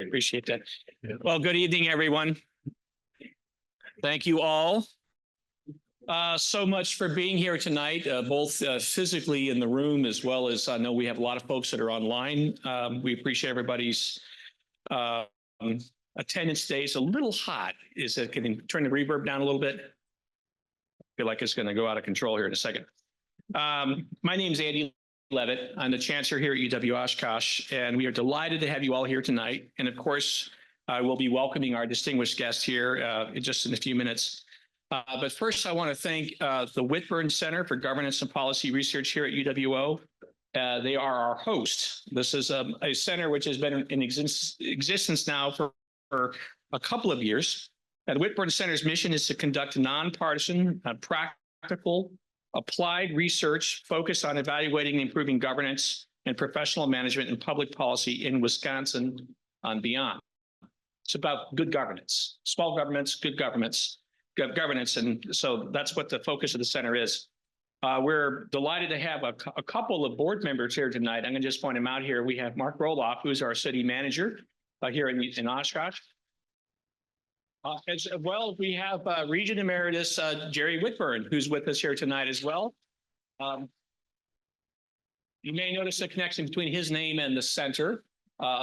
appreciate that. Well, good evening, everyone. Thank you all so much for being here tonight, both physically in the room as well as I know we have a lot of folks that are online. We appreciate everybody's attendance today. It's a little hot. Can you turn the reverb down a little bit? I feel like it's going to go out of control here in a second. My name is Andy Levitt. I'm the chancellor here at UW Oshkosh, and we are delighted to have you all here tonight. And of course, I will be welcoming our distinguished guest here just in a few minutes. But first, I want to thank the Whitburn Center for Governance and Policy Research here at UWO. They are our host. This is a center which has been in existence now for a couple of years. And the Whitburn Center's mission is to conduct nonpartisan, practical, applied research focused on evaluating and improving governance and professional management and public policy in Wisconsin and beyond. It's about good governance, small governments, good governance. And so that's what the focus of the center is. We're delighted to have a couple of board members here tonight. I'm going to just point them out here. We have Mark Roloff, who's our city manager here in Oshkosh. As well, we have Regent Emeritus Jerry Whitburn, who's with us here tonight as well. You may notice a connection between his name and the center.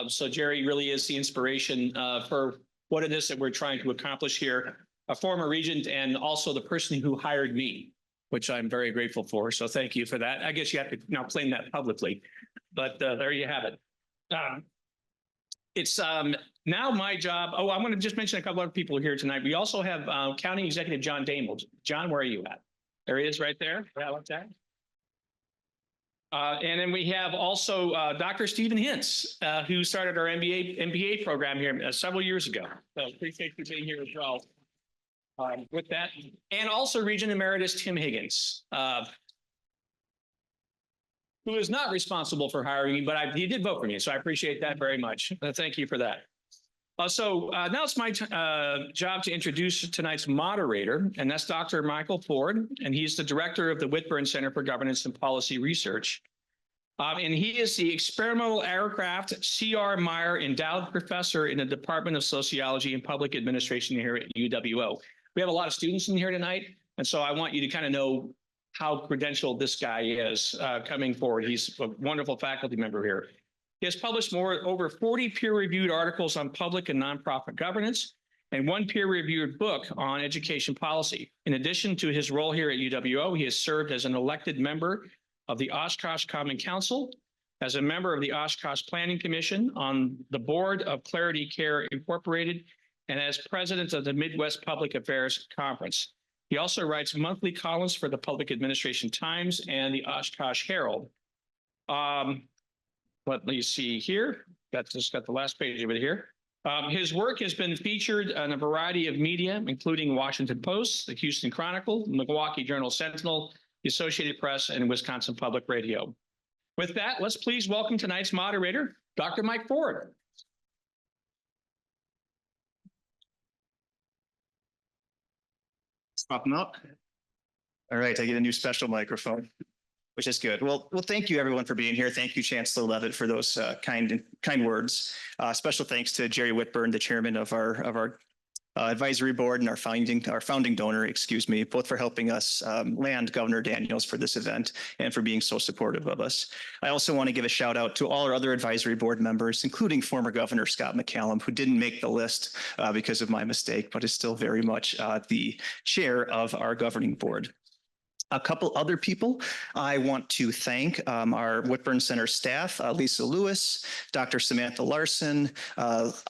So Jerry really is the inspiration for what it is that we're trying to accomplish here. A former regent and also the person who hired me, which I'm very grateful for. So thank you for that. I guess you have to now claim that publicly, but there you have it. It's now my job. Oh, I want to just mention a couple other people here tonight. We also have County Executive John Daniels. John, where are you at? There he is right there. Yeah, like that. And then we have also Dr. Stephen Hintz, who started our MBA program here several years ago. So appreciate you being here as well. With that, and also Regent Emeritus Tim Higgins, who is not responsible for hiring me, but he did vote for me, so I appreciate that very much. Thank you for that. So now it's my job to introduce tonight's moderator, and that's Dr. Michael Ford, and he's the director of the Whitburn Center for Governance and Policy Research. And he is the Experimental Aircraft C.R. Meyer Endowed Professor in the Department of Sociology and Public Administration here at UWO. We have a lot of students in here tonight, and so I want you to kind of know how credentialed this guy is coming forward. He's a wonderful faculty member here. He has published over 40 peer-reviewed articles on public and nonprofit governance and one peer-reviewed book on education policy. In addition to his role here at UWO, he has served as an elected member of the Oshkosh Common Council, as a member of the Oshkosh Planning Commission, on the board of Clarity Care Incorporated, and as president of the Midwest Public Affairs Conference. He also writes monthly columns for the Public Administration Times and the Oshkosh Herald. Let me see here. Just got the last page of it here. His work has been featured on a variety of media, including Washington Post, the Houston Chronicle, Milwaukee Journal Sentinel, the Associated Press, and Wisconsin Public Radio. With that, let's please welcome tonight's moderator, Dr. Mike Ford. Popping up. All right, I get a new special microphone, which is good. Well, thank you everyone for being here. Thank you, Chancellor Levitt, for those kind words. Special thanks to Jerry Whitburn, the chairman of our advisory board, and our founding donor, excuse me, both for helping us land Governor Daniels for this event and for being so supportive of us. I also want to give a shout out to all our other advisory board members, including former Governor Scott McCallum, who didn't make the list because of my mistake, but is still very much the chair of our governing board. A couple other people I want to thank our Whitburn Center staff, Lisa Lewis, Dr. Samantha Larson,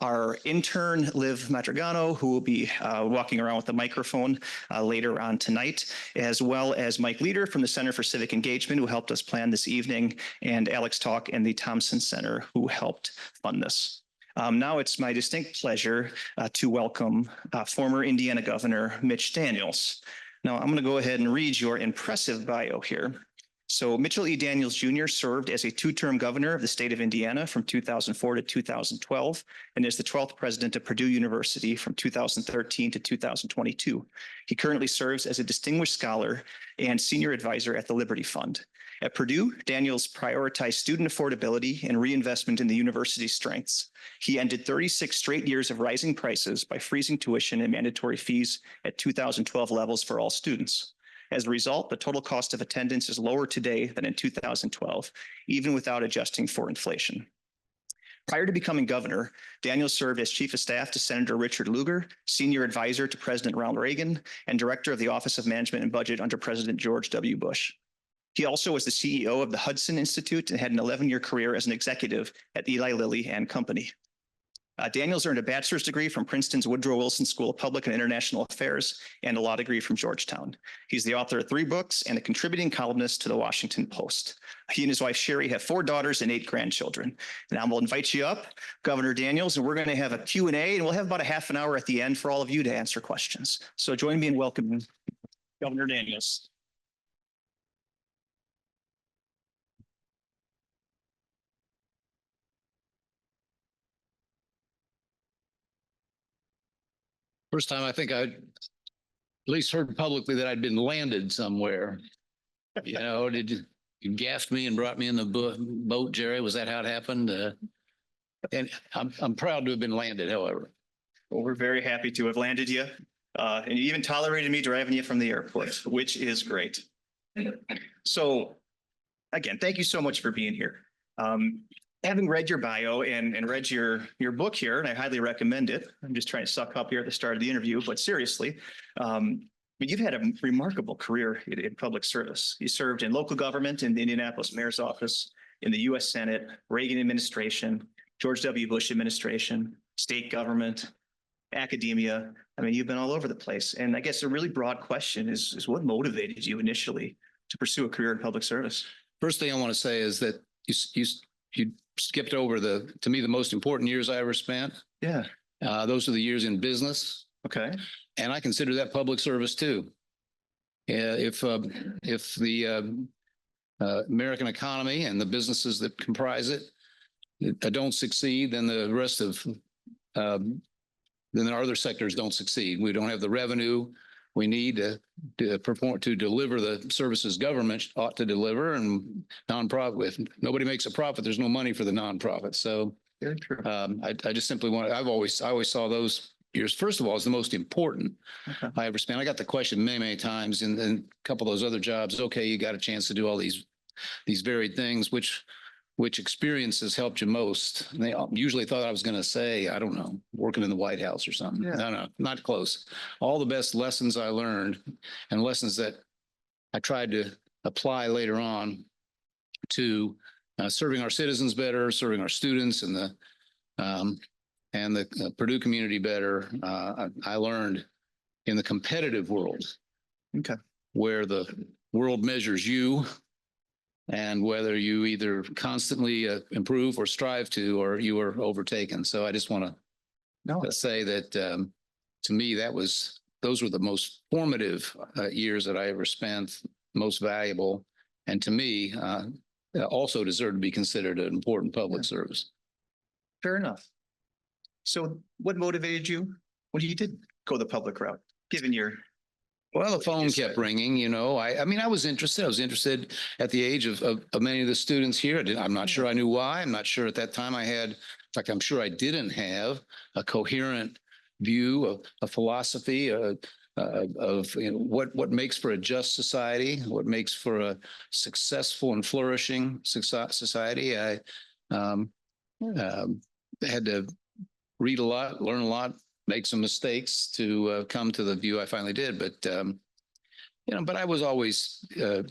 our intern, Liv Matrigano, who will be walking around with a microphone later on tonight, as well as Mike Leader from the Center for Civic Engagement, who helped us plan this evening, and Alex Talk and the Thompson Center, who helped fund this. Now it's my distinct pleasure to welcome former Indiana Governor Mitch Daniels. Now, I'm going to go ahead and read your impressive bio here. So Mitchell E. Daniels Jr. served as a two-term governor of the state of Indiana from 2004 to 2012, and is the 12th president of Purdue University from 2013 to 2022. He currently serves as a distinguished scholar and senior advisor at the Liberty Fund. At Purdue, Daniels prioritized student affordability and reinvestment in the university's strengths. He ended 36 straight years of rising prices by freezing tuition and mandatory fees at 2012 levels for all students. As a result, the total cost of attendance is lower today than in 2012, even without adjusting for inflation. Prior to becoming governor, Daniels served as chief of staff to Senator Richard Lugar, senior advisor to President Ronald Reagan, and director of the Office of Management and Budget under President George W. Bush. He also was the CEO of the Hudson Institute and had an 11-year career as an executive at Eli Lilly and Company. Daniels earned a bachelor's degree from Princeton's Woodrow Wilson School of Public and International Affairs and a law degree from Georgetown. He's the author of 3 books and a contributing columnist to the Washington Post. He and his wife, Sherry, have 4 daughters and 8 grandchildren. Now we'll invite you up, Governor Daniels, and we're going to have a Q&A, and we'll have about a half an hour at the end for all of you to answer questions. So join me in welcoming Governor Daniels. First time I think I at least heard publicly that I'd been landed somewhere. You know, you gaffed me and brought me in the boat, Jerry? Was that how it happened? And I'm proud to have been landed, however. Well, we're very happy to have landed you, and you even tolerated me driving you from the airport, which is great. So, again, thank you so much for being here. Having read your bio and read your book here, and I highly recommend it. I'm just trying to suck up here at the start of the interview, but seriously, but you've had a remarkable career in public service. You served in local government in the Indianapolis mayor's office, in the U.S. Senate, Reagan administration, George W. Bush administration, state government, academia. I mean, you've been all over the place. And I guess a really broad question is what motivated you initially to pursue a career in public service? First thing I want to say is that you skipped over to me, the most important years I ever spent. Yeah. Those are the years in business. Okay. And I consider that public service too. If the American economy and the businesses that comprise it don't succeed, then the rest of then our other sectors don't succeed. We don't have the revenue we need to perform, to deliver the services government ought to deliver, and nonprofit. If nobody makes a profit, there's no money for the nonprofit. So very true. I just simply want. I always saw those years, first of all, as the most important I ever spent. I got the question many times in a couple of those other jobs. Okay, you got a chance to do all these varied things. Which experiences helped you most? And they usually thought I was going to say, I don't know, working in the White House or something. Yeah. No, not close. All the best lessons I learned and lessons that I tried to apply later on to serving our citizens better, serving our students and the Purdue community better. I learned in the competitive world, where the world measures you, and whether you either constantly improve or strive to, or you are overtaken. So I just want to say that to me, those were the most formative years that I ever spent, most valuable, and to me also deserve to be considered an important public service. Fair enough. So what motivated you when you did go the public route, given your... Well, the phone kept ringing, you know. I mean, I was interested. I was interested at the age of many of the students here. I'm not sure I knew why. I'm not sure at that time I had, in fact, I'm sure I didn't have a coherent view of a philosophy of what makes for a just society, what makes for a successful and flourishing society. I had to read a lot, learn a lot, make some mistakes to come to the view I finally did. But, but I was always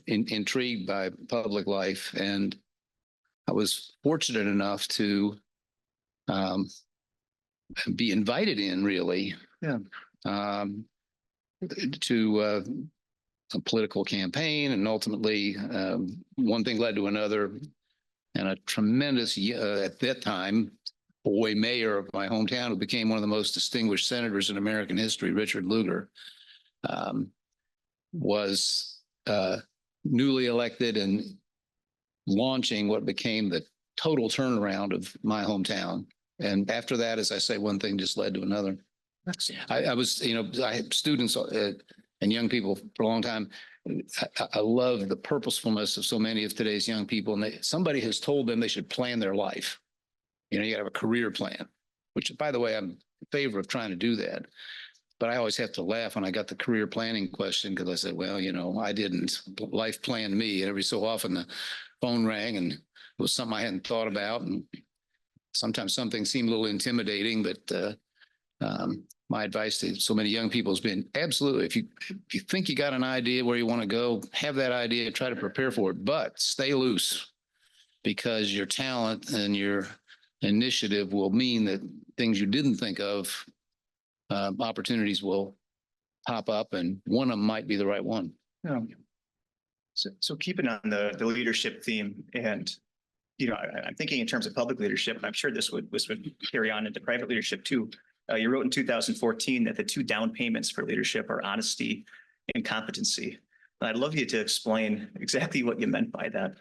intrigued by public life, and I was fortunate enough to be invited in, really, to a political campaign. And ultimately, one thing led to another, and a tremendous, at that time, boy mayor of my hometown, who became one of the most distinguished senators in American history, Richard Lugar, was newly elected and launching what became the total turnaround of my hometown. And after that, as I say, one thing just led to another. I was, I had students and young people for a long time. I love the purposefulness of so many of today's young people, and somebody has told them they should plan their life. You know, you gotta have a career plan, which, by the way, I'm in favor of trying to do that. But I always have to laugh when I got the career planning question, because I said, well, you know, I didn't. Life planned me. And every so often the phone rang and it was something I hadn't thought about. And sometimes something seemed a little intimidating, but my advice to so many young people has been absolutely, if you think you got an idea where you want to go, have that idea, try to prepare for it, but stay loose, because your talent and your initiative will mean that things you didn't think of, opportunities will pop up, and one of them might be the right one. Yeah. So keeping on the leadership theme, and you know, I'm thinking in terms of public leadership, and I'm sure this would carry on into private leadership too. You wrote in 2014 that the two down payments for leadership are honesty and competency. And I'd love you to explain exactly what you meant by that.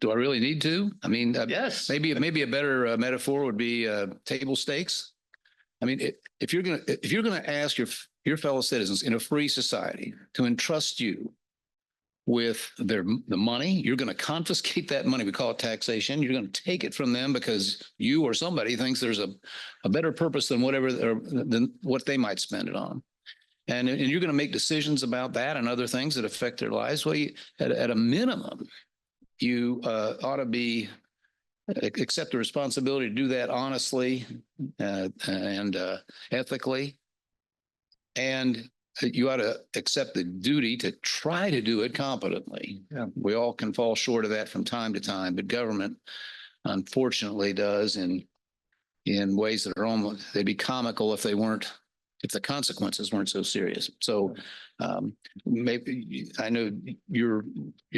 Do I really need to? I mean, Yes. maybe a better metaphor would be table stakes. I mean, if you're gonna ask your fellow citizens in a free society to entrust you with the money, you're going to confiscate that money. We call it taxation. You're going to take it from them because you or somebody thinks there's a better purpose than than what they might spend it on. And you're going to make decisions about that and other things that affect their lives. Well, at a minimum, you ought to accept the responsibility to do that honestly and ethically. And you ought to accept the duty to try to do it competently. Yeah. We all can fall short of that from time to time, but government unfortunately does in ways that are almost, they'd be comical if the consequences weren't so serious. So maybe, I know your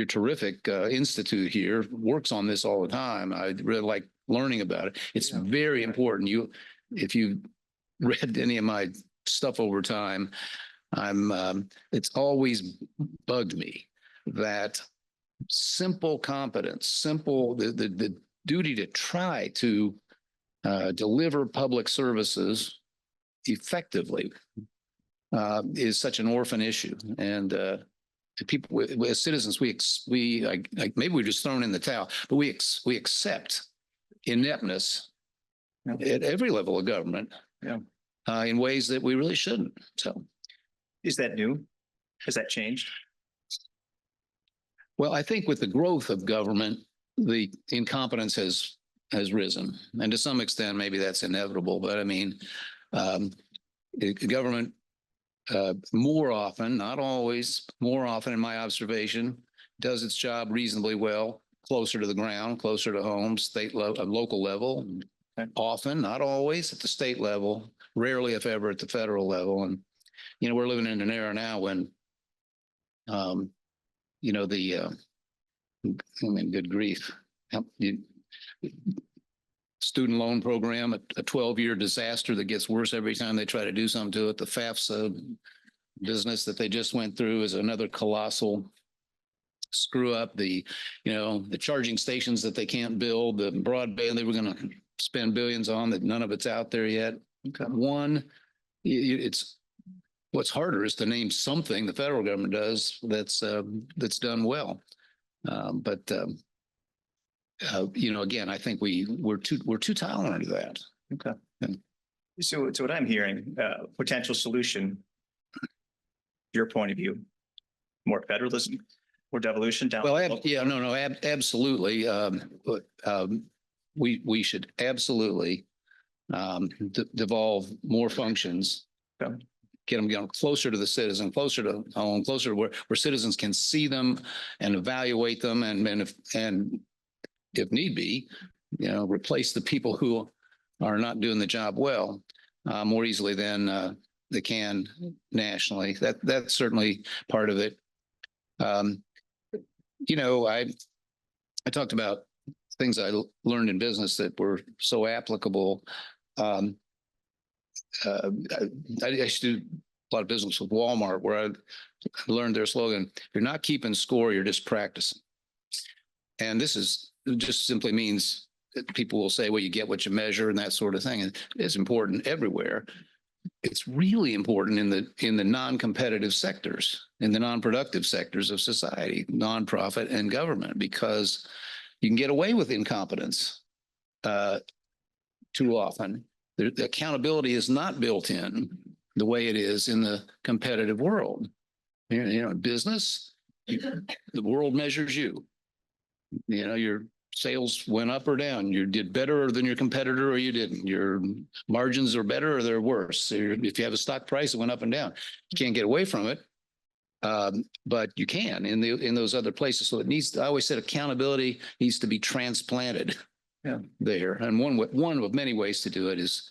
terrific institute here works on this all the time. I really like learning about it. It's very important. If you read any of my stuff over time, it's always bugged me that simple competence, the duty to try to deliver public services effectively is such an orphan issue. And people, as citizens, we like maybe we're just thrown in the towel, but we accept ineptness at every level of government in ways that we really shouldn't. So. Is that new? Has that changed? Well, I think with the growth of government, the incompetence has risen, and to some extent, maybe that's inevitable. But I mean, government more often, not always, more often, in my observation, does its job reasonably well, closer to the ground, closer to home, local level. Okay. Often, not always, at the state level. Rarely, if ever, at the federal level. And you know, we're living in an era now when, you know, I mean, good grief. Student loan program, a 12-year disaster that gets worse every time they try to do something to it. The FAFSA business that they just went through is another colossal screw up. The charging stations that they can't build, the broadband they were going to spend billions on that none of it's out there yet. Okay. What's harder is to name something the federal government does that's done well. You know, again, I think we're too tolerant of that. Okay. Yeah. So what I'm hearing, potential solution, your point of view, more federalism, more devolution down. Well, absolutely. We should absolutely devolve more functions. Okay. Get them closer to the citizen, closer to home, closer to where citizens can see them and evaluate them, and if need be, you know, replace the people who are not doing the job well more easily than they can nationally. That's certainly part of it. You know, I talked about things I learned in business that were so applicable. I used to do a lot of business with Walmart, where I learned their slogan: "If you're not keeping score, you're just practicing." And this just simply means that people will say, well, you get what you measure and that sort of thing. And it's important everywhere. it's really important in the non-competitive sectors, in the non-productive sectors of society, nonprofit and government, because you can get away with incompetence too often. The accountability is not built in the way it is in the competitive world. In business, the world measures you. Your sales went up or down. You did better than your competitor or you didn't. Your margins are better or they're worse. If you have a stock price, it went up and down. You can't get away from it, but you can in those other places. So I always said accountability needs to be transplanted there. And one of many ways to do it is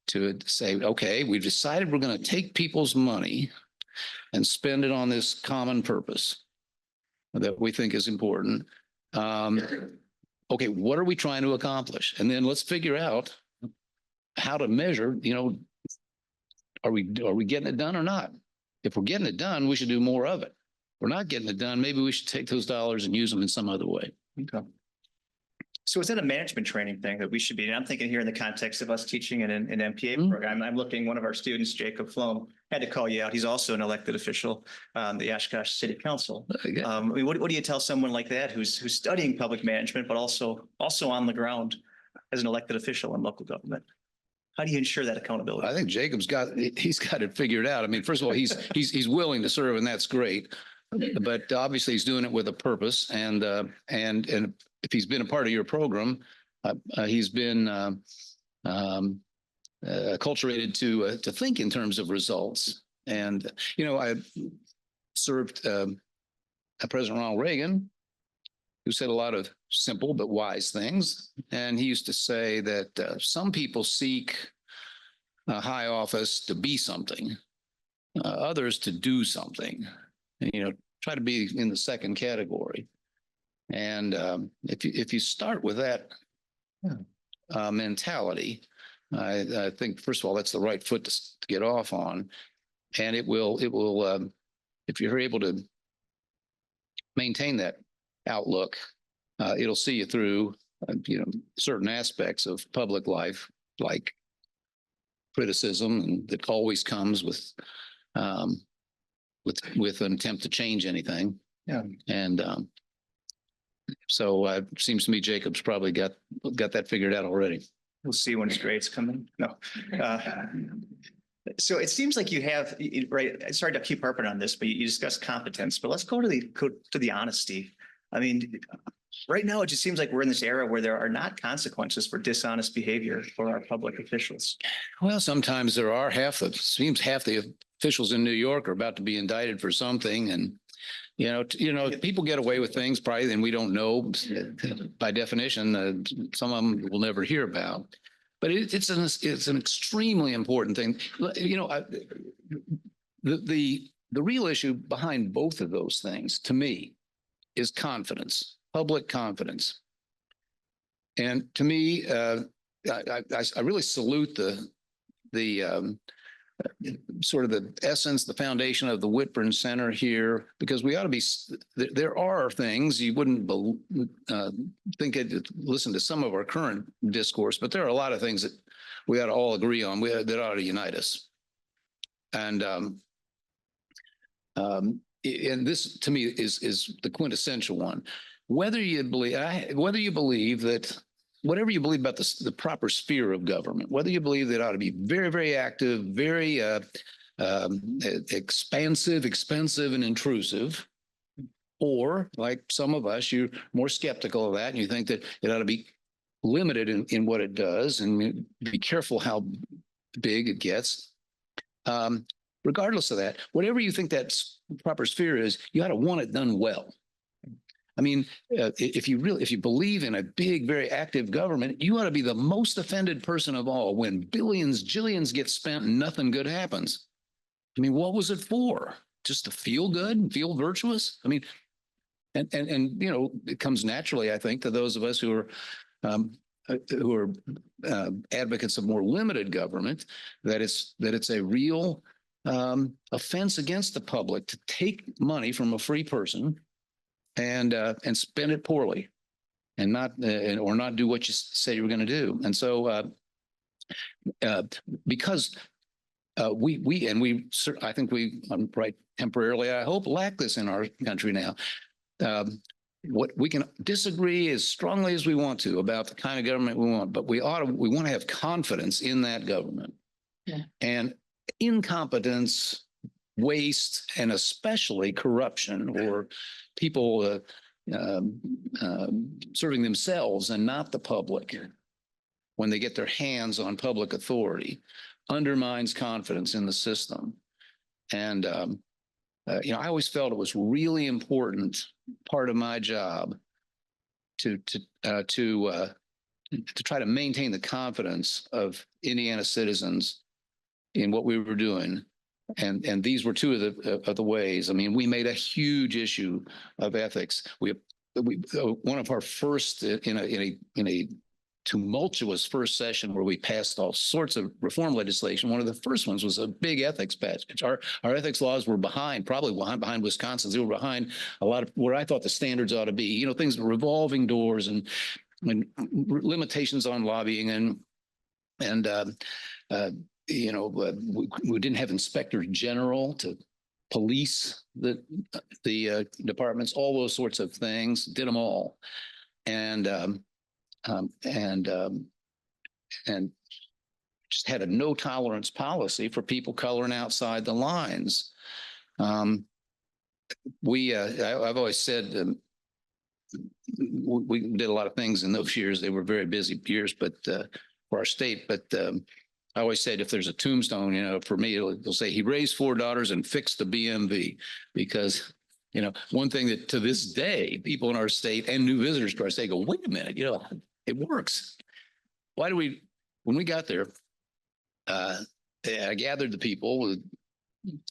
to say, okay, we've decided we're going to take people's money and spend it on this common purpose that we think is important. Okay, what are we trying to accomplish? And then let's figure out how to measure, are we getting it done or not? If we're getting it done, we should do more of it. If we're not getting it done, maybe we should take those dollars and use them in some other way. Okay. So is that a management training thing that we should be? And I'm thinking here in the context of us teaching in an MPA program. I'm looking, one of our students, Jacob Floam, had to call you out. He's also an elected official on the Oshkosh City Council. I mean, what do you tell someone like that who's studying public management, but also on the ground as an elected official in local government? How do you ensure that accountability? I think Jacob's got it figured out. I mean, first of all, he's willing to serve, and that's great. But obviously, he's doing it with a purpose, and if he's been a part of your program, he's been acculturated to think in terms of results. And I served President Ronald Reagan, who said a lot of simple but wise things, and he used to say that some people seek a high office to be something, others to do something. And, try to be in the second category. And if you start with that mentality, I think first of all that's the right foot to get off on, and it will if you're able to maintain that outlook, it'll see you through certain aspects of public life, like criticism, and that always comes with an attempt to change anything. Yeah. And so it seems to me Jacob's probably got that figured out already. We'll see when his grades come in. No. So it seems like you have, right, sorry to keep harping on this, but you discussed competence, but let's go to the honesty. I mean, right now, it just seems like we're in this era where there are not consequences for dishonest behavior for our public officials. Well, sometimes there are. Half the officials in New York are about to be indicted for something, and people get away with things probably, and we don't know by definition. Some of them we'll never hear about, but it's an extremely important thing. The real issue behind both of those things, to me, is confidence. Public confidence. And to me, I really salute the sort of the essence, the foundation of the Whitburn Center here, because we ought to be, there are things you wouldn't think it, listen to some of our current discourse, but there are a lot of things that we ought to all agree on, that ought to unite us. And this to me is the quintessential one. Whether you believe that, whatever you believe about the proper sphere of government, whether you believe that it ought to be very, very active, very expansive, expensive, and intrusive, or like some of us, you're more skeptical of that, and you think that it ought to be limited in what it does, and be careful how big it gets. Regardless of that, whatever you think that proper sphere is, you ought to want it done well. I mean, if you believe in a big, very active government, you ought to be the most offended person of all when billions, jillions get spent and nothing good happens. I mean, what was it for? Just to feel good and feel virtuous? I mean, and it comes naturally, I think, to those of us who are advocates of more limited government, that it's a real offense against the public to take money from a free person and spend it poorly, and not do what you say you're going to do. And so because I think right temporarily, I hope, lack this in our country now. What we can disagree as strongly as we want to about the kind of government we want, but we want to have confidence in that government. Yeah. And incompetence, waste, and especially corruption or people serving themselves and not the public when they get their hands on public authority undermines confidence in the system. And I always felt it was really important part of my job to try to maintain the confidence of Indiana citizens in what we were doing. And these were two of the ways. I mean, we made a huge issue of ethics. We one of our first in a tumultuous first session where we passed all sorts of reform legislation. One of the first ones was a big ethics package. Our ethics laws were probably behind Wisconsin's. They were behind a lot of where I thought the standards ought to be. Things revolving doors and limitations on lobbying and we didn't have inspectors general to police the departments, all those sorts of things. Did them all, and just had a no tolerance policy for people coloring outside the lines. I've always said we did a lot of things in those years. They were very busy years, but for our state. But I always said if there's a tombstone, for me, it'll say he raised 4 daughters and fixed the BMV, because one thing that to this day people in our state and new visitors to our state go, wait a minute, it works. When we got there, I gathered the people with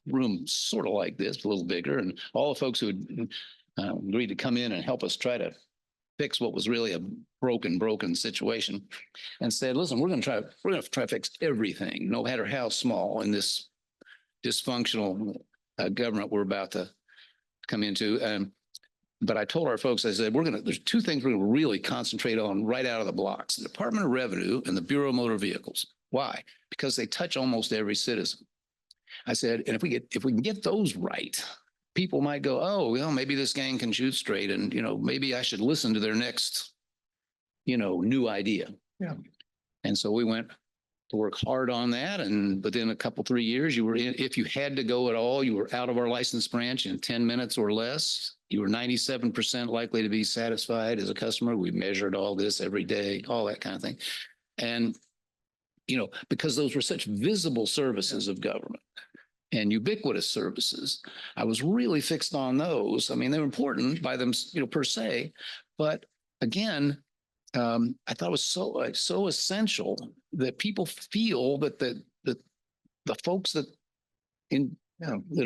room sort of like this, a little bigger, and all the folks who had agreed to come in and help us try to fix what was really a broken situation, and said, listen, we're going to try to fix everything, no matter how small, in this dysfunctional government we're about to come into. But I told our folks, I said, there's 2 things we're going to really concentrate on right out of the blocks: the Department of Revenue and the Bureau of Motor Vehicles. Why? Because they touch almost every citizen. I said, and if we can get those right, people might go, oh, well, maybe this gang can shoot straight, and maybe I should listen to their next, new idea. Yeah. And so we went to work hard on that, and within a couple, 3 years, you were in. If you had to go at all, you were out of our licensed branch in 10 minutes or less. You were 97% likely to be satisfied as a customer. We measured all this every day, all that kind of thing. And, because those were such visible services of government and ubiquitous services, I was really fixed on those. I mean, they're important by them, per se, but again, I thought it was so essential that people feel that the folks that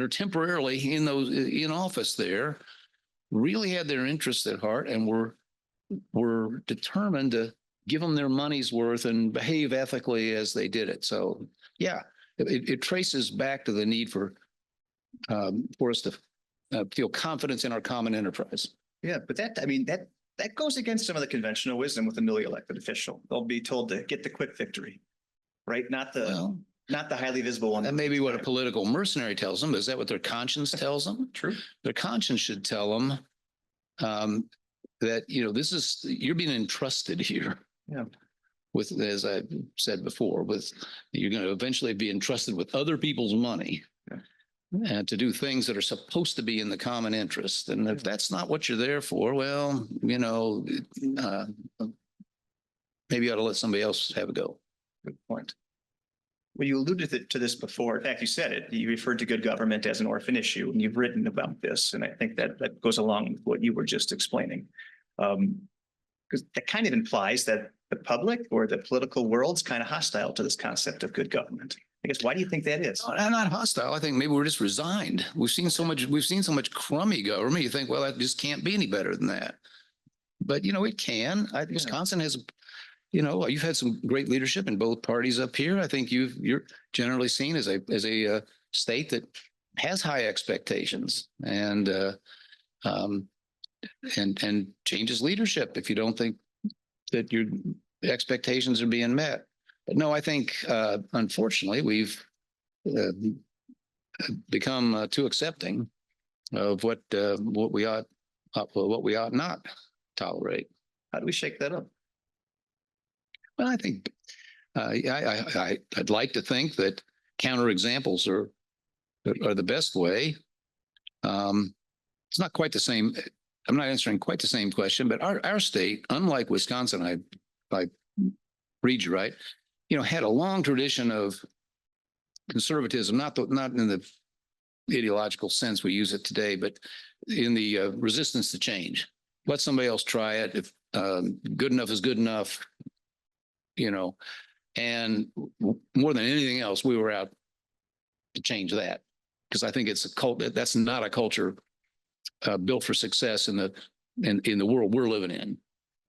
are temporarily in office there really had their interests at heart and were determined to give them their money's worth and behave ethically as they did it. So yeah, it traces back to the need for us to feel confidence in our common enterprise. Yeah, but that goes against some of the conventional wisdom with a newly elected official. They'll be told to get the quick victory, right? Not the highly visible one. That may be what a political mercenary tells them. Is that what their conscience tells them? True. Their conscience should tell them that, you're being entrusted here. Yeah. With, as I said before, you're going to eventually be entrusted with other people's money. Yeah. And to do things that are supposed to be in the common interest. And if that's not what you're there for, well, maybe you ought to let somebody else have a go. Good point. Well, you alluded to this before. In fact, you said it. You referred to good government as an orphan issue, and you've written about this. And I think that goes along with what you were just explaining. Because that kind of implies that the public or the political world's kind of hostile to this concept of good government. I guess, why do you think that is? I'm not hostile. I think maybe we're just resigned. We've seen so much crummy government. You think, well, that just can't be any better than that. But, it can. Wisconsin has, you've had some great leadership in both parties up here. I think you're generally seen as a state that has high expectations and changes leadership if you don't think that your expectations are being met. But no, I think unfortunately we've become too accepting of what we ought not tolerate. How do we shake that up? Well, I think I'd like to think that counterexamples are the best way. It's not quite the same. I'm not answering quite the same question, but our state, unlike Wisconsin, I read you right, had a long tradition of conservatism, not in the ideological sense we use it today, but in the resistance to change. Let somebody else try it. If good enough is good enough, and more than anything else, we were out to change that, because I think it's a cult. That's not a culture built for success in the world we're living in.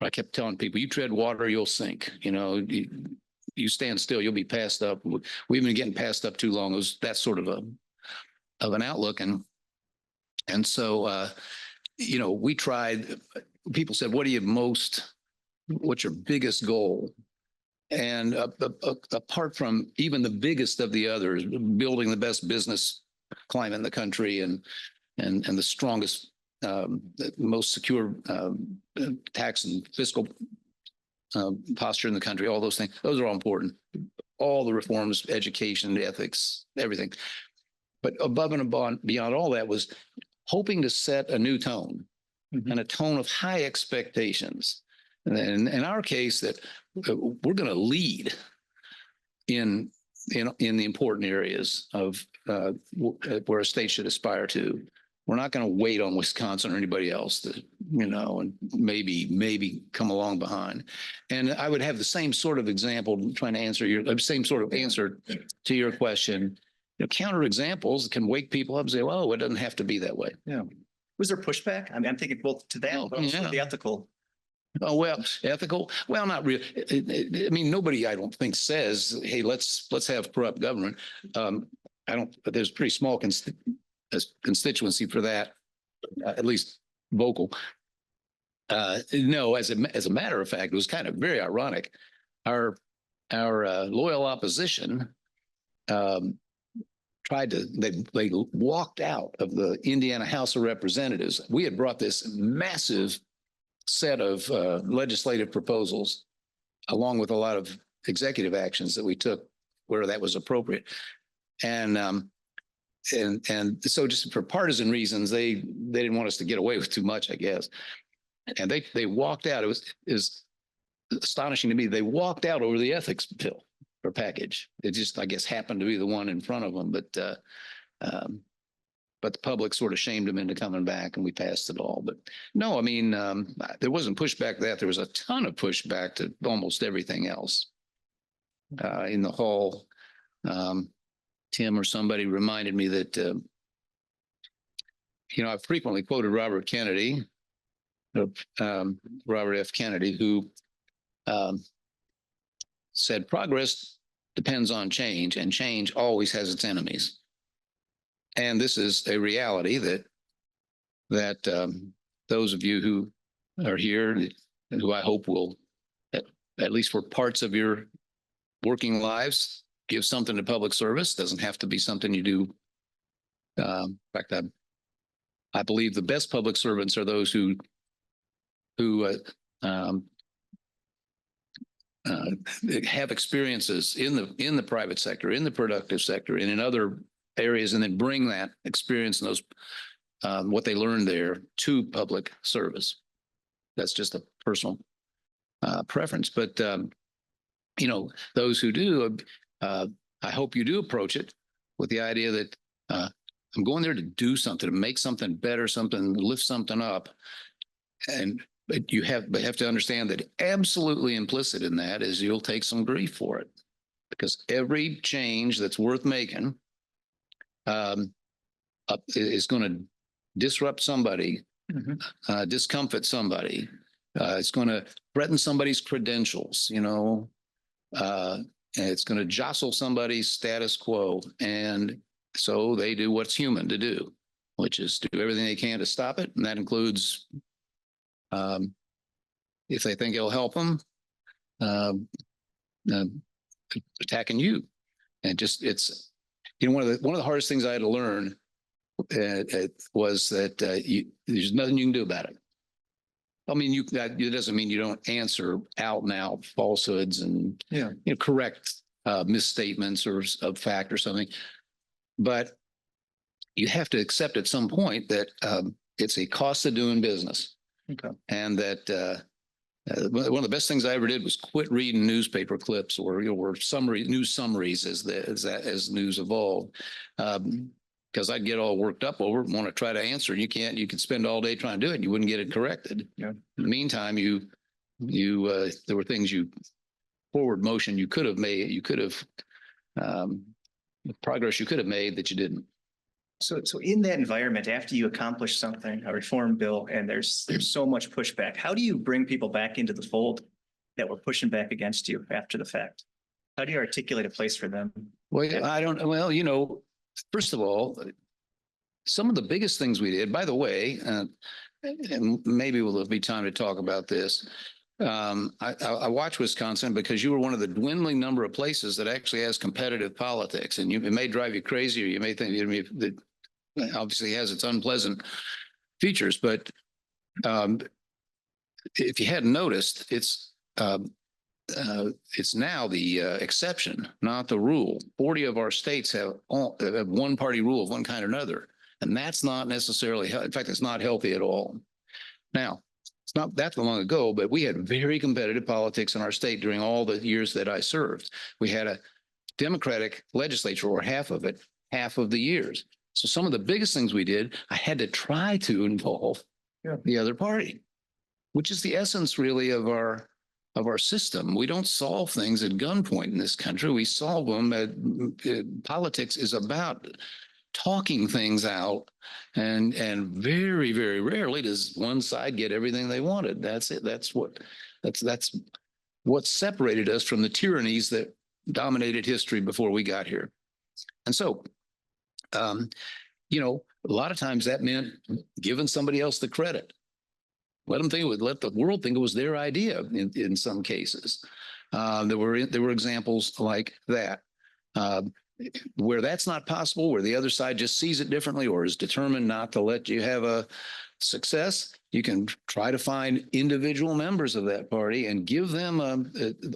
I kept telling people, you tread water, you'll sink. You stand still, you'll be passed up. We've been getting passed up too long. It was that sort of an outlook, and so we tried. People said, what's your biggest goal? And apart from even the biggest of the others, building the best business climate in the country and the strongest, most secure tax and fiscal posture in the country, all those things, those are all important. All the reforms, education, ethics, everything. But above and beyond all that was hoping to set a new tone, and a tone of high expectations. And in our case, that we're going to lead in the important areas of where a state should aspire to. We're not going to wait on Wisconsin or anybody else to, and maybe come along behind. And I would have the same sort of example trying to answer same sort of answer to your question. Counter examples can wake people up and say, "Oh, it doesn't have to be that way." Yeah. Was there pushback? I mean, I'm thinking both to that, but also the ethical. Oh, well, ethical. Well, not really. I mean, nobody, I don't think, says, "Hey, let's have corrupt government." But there's a pretty small constituency for that, at least vocal. No, as a matter of fact, it was kind of very ironic. Our loyal opposition they walked out of the Indiana House of Representatives. We had brought this massive set of legislative proposals, along with a lot of executive actions that we took where that was appropriate. And so just for partisan reasons, they didn't want us to get away with too much, I guess. And they walked out. It was astonishing to me. They walked out over the ethics bill or package. It just, I guess, happened to be the one in front of them. But the public sort of shamed them into coming back, and we passed it all. But no, I mean, there wasn't pushback to that. There was a ton of pushback to almost everything else in the hall. Tim or somebody reminded me that, I've frequently quoted Robert Kennedy, Robert F. Kennedy, who said, "Progress depends on change, and change always has its enemies." And this is a reality that those of you who are here, and who I hope will, at least for parts of your working lives, give something to public service. Doesn't have to be something you do. In fact, I believe the best public servants are those who have experiences in the private sector, in the productive sector, and in other areas, and then bring that experience and those what they learned there to public service. That's just a personal preference, but those who do, I hope you do approach it with the idea that I'm going there to do something, to make something better, lift something up, but you have to understand that absolutely implicit in that is you'll take some grief for it, because every change that's worth making is going to disrupt somebody, discomfort somebody. It's going to threaten somebody's credentials, it's going to jostle somebody's status quo. And so they do what's human to do, which is do everything they can to stop it. And that includes, if they think it'll help them, attacking you. And just, one of the hardest things I had to learn was that there's nothing you can do about it. I mean, it doesn't mean you don't answer out and out falsehoods and correct misstatements or of fact or something, but you have to accept at some point that it's a cost of doing business. Okay. And that one of the best things I ever did was quit reading newspaper clips or news summaries as news evolved. Because I'd get all worked up over it and want to try to answer. You could spend all day trying to do it and you wouldn't get it corrected. Yeah. In the meantime, there were things forward motion you could have made, progress you could have made that you didn't. So in that environment, after you accomplish something, a reform bill, and there's so much pushback, how do you bring people back into the fold that were pushing back against you after the fact? How do you articulate a place for them? Well, I don't, well, first of all, some of the biggest things we did, by the way, and maybe will be time to talk about this. I watch Wisconsin because you were one of the dwindling number of places that actually has competitive politics, and it may drive you crazy, or you may think that obviously has its unpleasant features. But if you hadn't noticed, it's now the exception, not the rule. 40 of our states have one party rule of one kind or another, and that's not necessarily, in fact, it's not healthy at all. Now, it's not that long ago, but we had very competitive politics in our state during all the years that I served. We had a Democratic legislature, or half of it, half of the years. So some of the biggest things we did, I had to try to involve the other party, which is the essence really of our system. We don't solve things at gunpoint in this country. We solve them politics is about talking things out, and very, very rarely does one side get everything they wanted. That's it. That's what separated us from the tyrannies that dominated history before we got here. And so, a lot of times that meant giving somebody else the credit. Let the world think it was their idea in some cases. There were examples like that. Where that's not possible, where the other side just sees it differently or is determined not to let you have a success, you can try to find individual members of that party and give them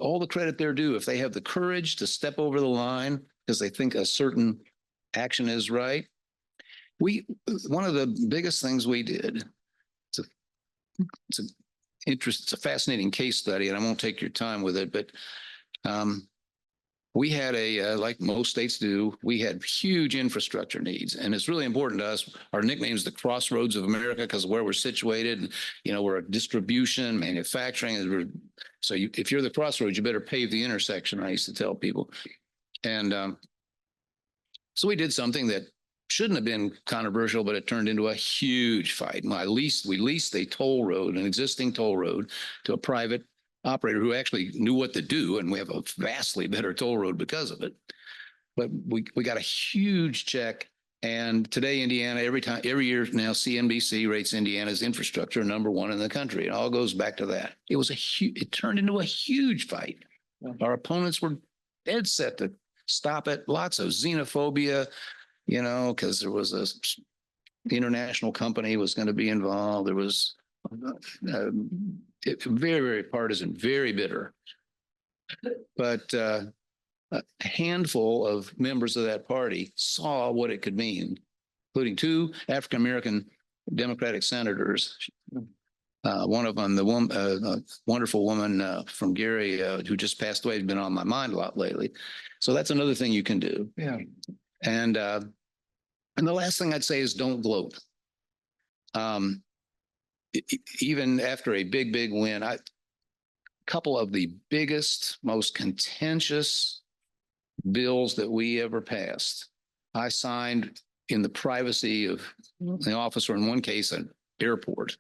all the credit they're due. If they have the courage to step over the line because they think a certain action is right. One of the biggest things we did, it's a fascinating case study, and I won't take your time with it, but we had like most states do, we had huge infrastructure needs. And it's really important to us. Our nickname is the Crossroads of America because of where we're situated. We're a distribution, manufacturing. So if you're the crossroads, you better pave the intersection, I used to tell people. And so we did something that shouldn't have been controversial, but it turned into a huge fight. We leased a toll road, an existing toll road, to a private operator who actually knew what to do, and we have a vastly better toll road because of it. But we got a huge check, and today Indiana, every year now, CNBC rates Indiana's infrastructure #1 in the country. It all goes back to that. It turned into a huge fight. Our opponents were dead set to stop it. Lots of xenophobia, because there was a international company was going to be involved. There was very, very partisan, very bitter. But a handful of members of that party saw what it could mean, including 2 African-American Democratic senators. One of them, a wonderful woman from Gary who just passed away, has been on my mind a lot lately. So that's another thing you can do. Yeah. And the last thing I'd say is don't gloat. Even after a big win, a couple of the biggest, most contentious bills that we ever passed, I signed in the privacy of the office, or in one case, an airport.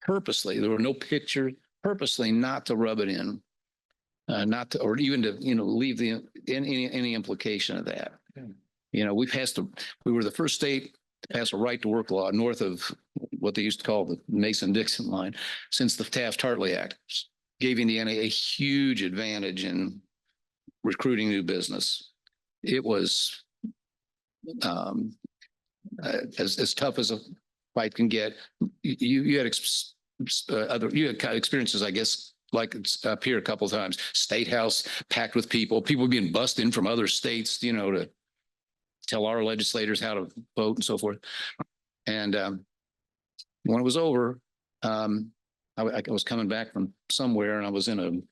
Purposely, there were no pictures, purposely not to rub it in, not to, or even to, leave any implication of that. Yeah. We were the first state to pass a right to work law north of what they used to call the Mason-Dixon line since the Taft-Hartley Act. Gave Indiana a huge advantage in recruiting new business. it was as tough as a fight can get. You had you had kind of experiences, I guess, like it's up here a couple of times. State House packed with people being bussed in from other states, to tell our legislators how to vote and so forth. And when it was over, I was coming back from somewhere, and I was in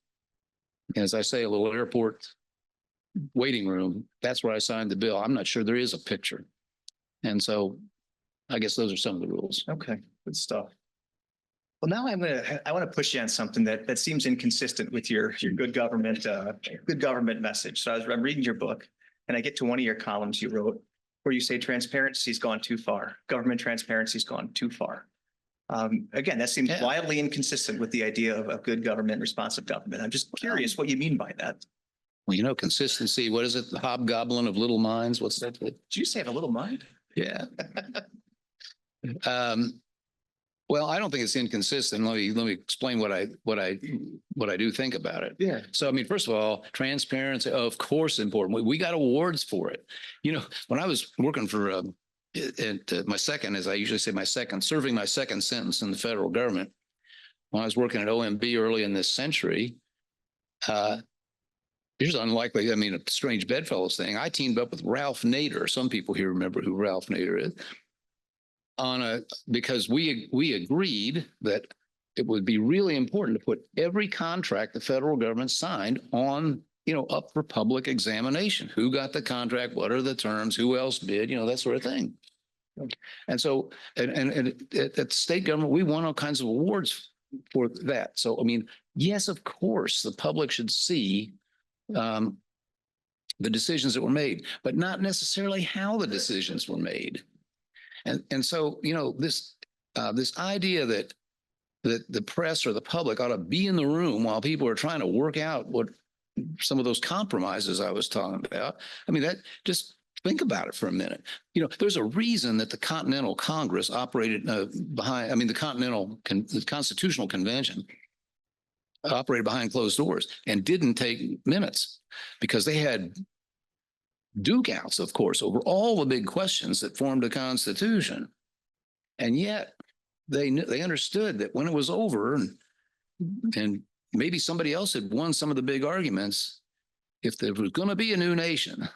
as I say, a little airport waiting room. That's where I signed the bill. I'm not sure there is a picture. And so I guess those are some of the rules. Okay, good stuff. Well, now I want to push you on something that seems inconsistent with your good government message. So I'm reading your book, and I get to one of your columns you wrote where you say transparency's gone too far. Government transparency's gone too far. Again, that seems wildly inconsistent with the idea of good government, responsive government. I'm just curious what you mean by that. Well, consistency. What is it? The hobgoblin of little minds. What's that? Did you say have a little mind? Yeah. Well, I don't think it's inconsistent. Let me explain what I do think about it. Yeah. So, I mean, first of all, transparency, of course, important. We got awards for it. When I was working for my second, as I usually say, serving my second sentence in the federal government, when I was working at OMB early in this century, here's unlikely. I mean, a strange bedfellows thing. I teamed up with Ralph Nader. Some people here remember who Ralph Nader is. Because we agreed that it would be really important to put every contract the federal government signed on, up for public examination. Who got the contract? What are the terms? Who else bid? That sort of thing. And so, and at the state government, we won all kinds of awards for that. So, I mean, yes, of course, the public should see the decisions that were made, but not necessarily how the decisions were made. And so, this idea that the press or the public ought to be in the room while people are trying to work out what some of those compromises I was talking about. I mean, that just think about it for a minute. There's a reason that the Continental Congress operated the Constitutional Convention operated behind closed doors and didn't take minutes, because they had duke outs, of course, over all the big questions that formed the Constitution. And yet they understood that when it was over and maybe somebody else had won some of the big arguments, if there was going to be a new nation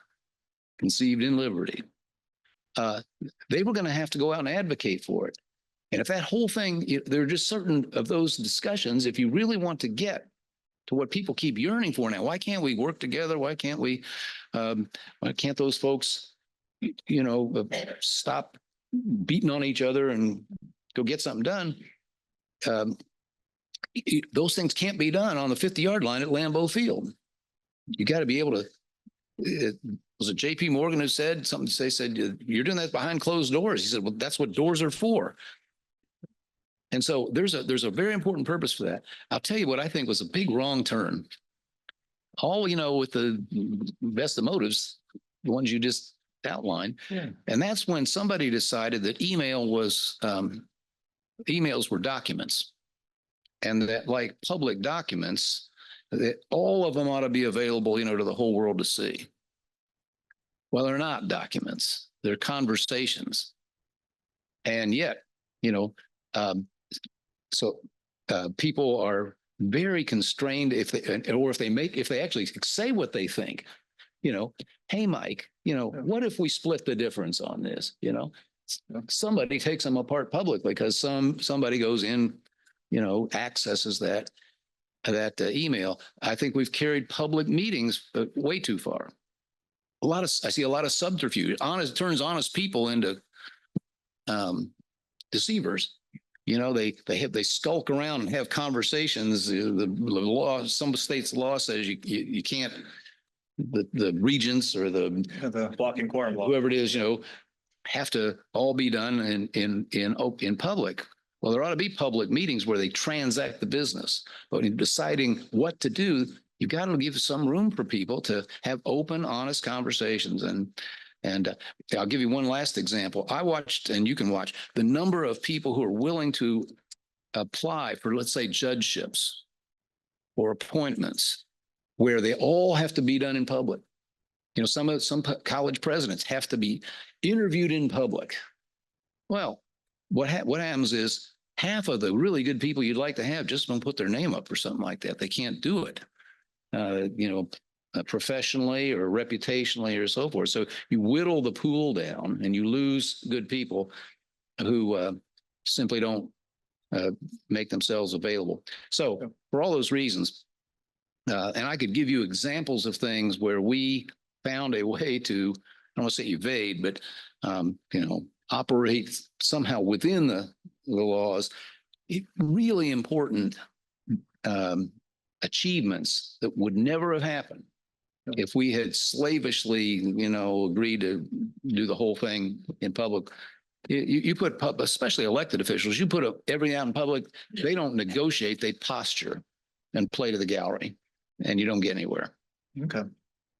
conceived in liberty, they were going to have to go out and advocate for it. And if that whole thing, there are just certain of those discussions, if you really want to get to what people keep yearning for now, why can't we work together? Why can't those folks, stop beating on each other and go get something done? Those things can't be done on the 50-yard line at Lambeau Field. You got to be able to. Was it J.P. Morgan who said something? Said you're doing that behind closed doors. He said, well, that's what doors are for. And so there's a very important purpose for that. I'll tell you what I think was a big wrong turn. All, with the best of motives, the ones you just outlined. Yeah. And that's when somebody decided that emails were documents, and that, like public documents, that all of them ought to be available, to the whole world to see. Well, they're not documents. They're conversations. And yet, people are very constrained if they actually say what they think, hey, Mike, what if we split the difference on this? Somebody takes them apart publicly because somebody goes in, accesses that email. I think we've carried public meetings way too far. I see a lot of subterfuge. Turns honest people into deceivers. They skulk around and have conversations. The law, some states' law says you can't. The regents or the block and quorum law, whoever it is, have to all be done in public. Well, there ought to be public meetings where they transact the business. But in deciding what to do, you've got to give some room for people to have open, honest conversations. And I'll give you one last example. I watched, and you can watch, the number of people who are willing to apply for, let's say, judgeships or appointments where they all have to be done in public. You know, some college presidents have to be interviewed in public. Well, what happens is half of the really good people you'd like to have just don't put their name up or something like that. They can't do it, professionally or reputationally or so forth. So you whittle the pool down and you lose good people who simply don't make themselves available. So for all those reasons, and I could give you examples of things where we found a way to, I don't want to say evade, but, operate somehow within the laws, really important achievements that would never have happened if we had slavishly, agreed to do the whole thing in public. You put, especially elected officials, you put everything out in public, they don't negotiate, they posture and play to the gallery, and you don't get anywhere. Okay.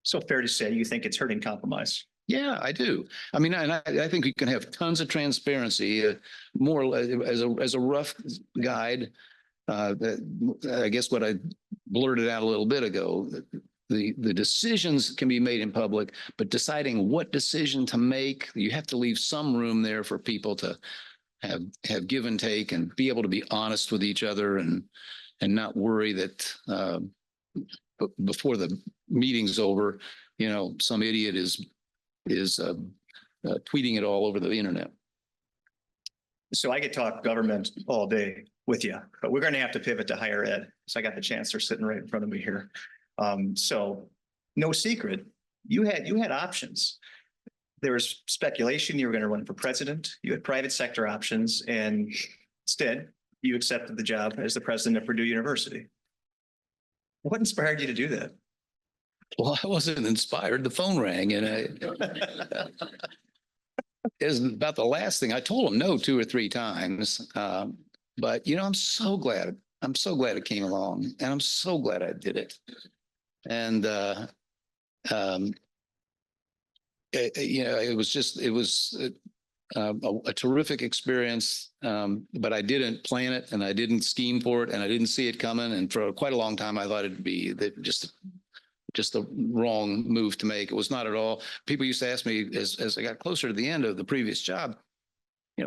So fair to say you think it's hurting compromise? Yeah, I do. I mean, and I think you can have tons of transparency, more as a rough guide. I guess what I blurted out a little bit ago, the decisions can be made in public, but deciding what decision to make, you have to leave some room there for people to have give and take and be able to be honest with each other and not worry that before the meeting's over, some idiot is tweeting it all over the internet. So I could talk government all day with you, but we're going to have to pivot to higher ed. So I got the chancellor sitting right in front of me here. So no secret, you had options. There was speculation you were going to run for president. You had private sector options, and instead you accepted the job as the president of Purdue University. What inspired you to do that? Well, I wasn't inspired. The phone rang, and it was about the last thing. I told him no 2 or 3 times, but I'm so glad. I'm so glad it came along, and I'm so glad I did it. And it was a terrific experience, but I didn't plan it, and I didn't scheme for it, and I didn't see it coming. And for quite a long time, I thought it'd be just the wrong move to make. It was not at all. People used to ask me as I got closer to the end of the previous job,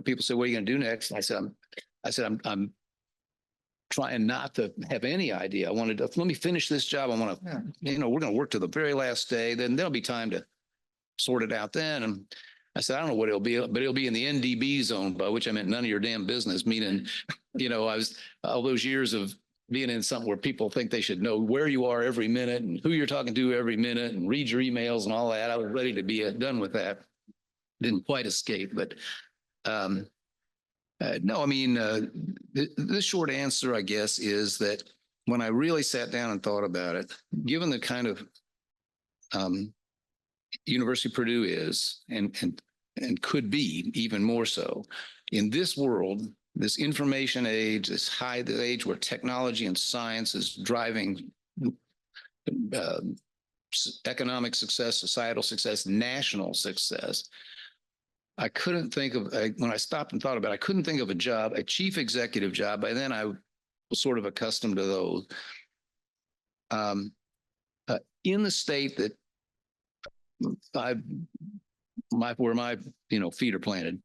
people said, "What are you going to do next?" And I said, I'm trying not to have any idea. I wanted to, let me finish this job. I want to, we're going to work to the very last day. Then there'll be time to sort it out then. And I said, I don't know what it'll be, but it'll be in the NDB zone, by which I meant none of your damn business. Meaning, I was all those years of being in something where people think they should know where you are every minute and who you're talking to every minute and read your emails and all that. I was ready to be done with that. Didn't quite escape, but no, I mean, the short answer, I guess, is that when I really sat down and thought about it, given the kind of University of Purdue is and could be even more so in this world, this information age, this age where technology and science is driving economic success, societal success, national success. I couldn't think of, when I stopped and thought about it, I couldn't think of a job, a chief executive job. By then I was sort of accustomed to those. In the state that where my feet are planted,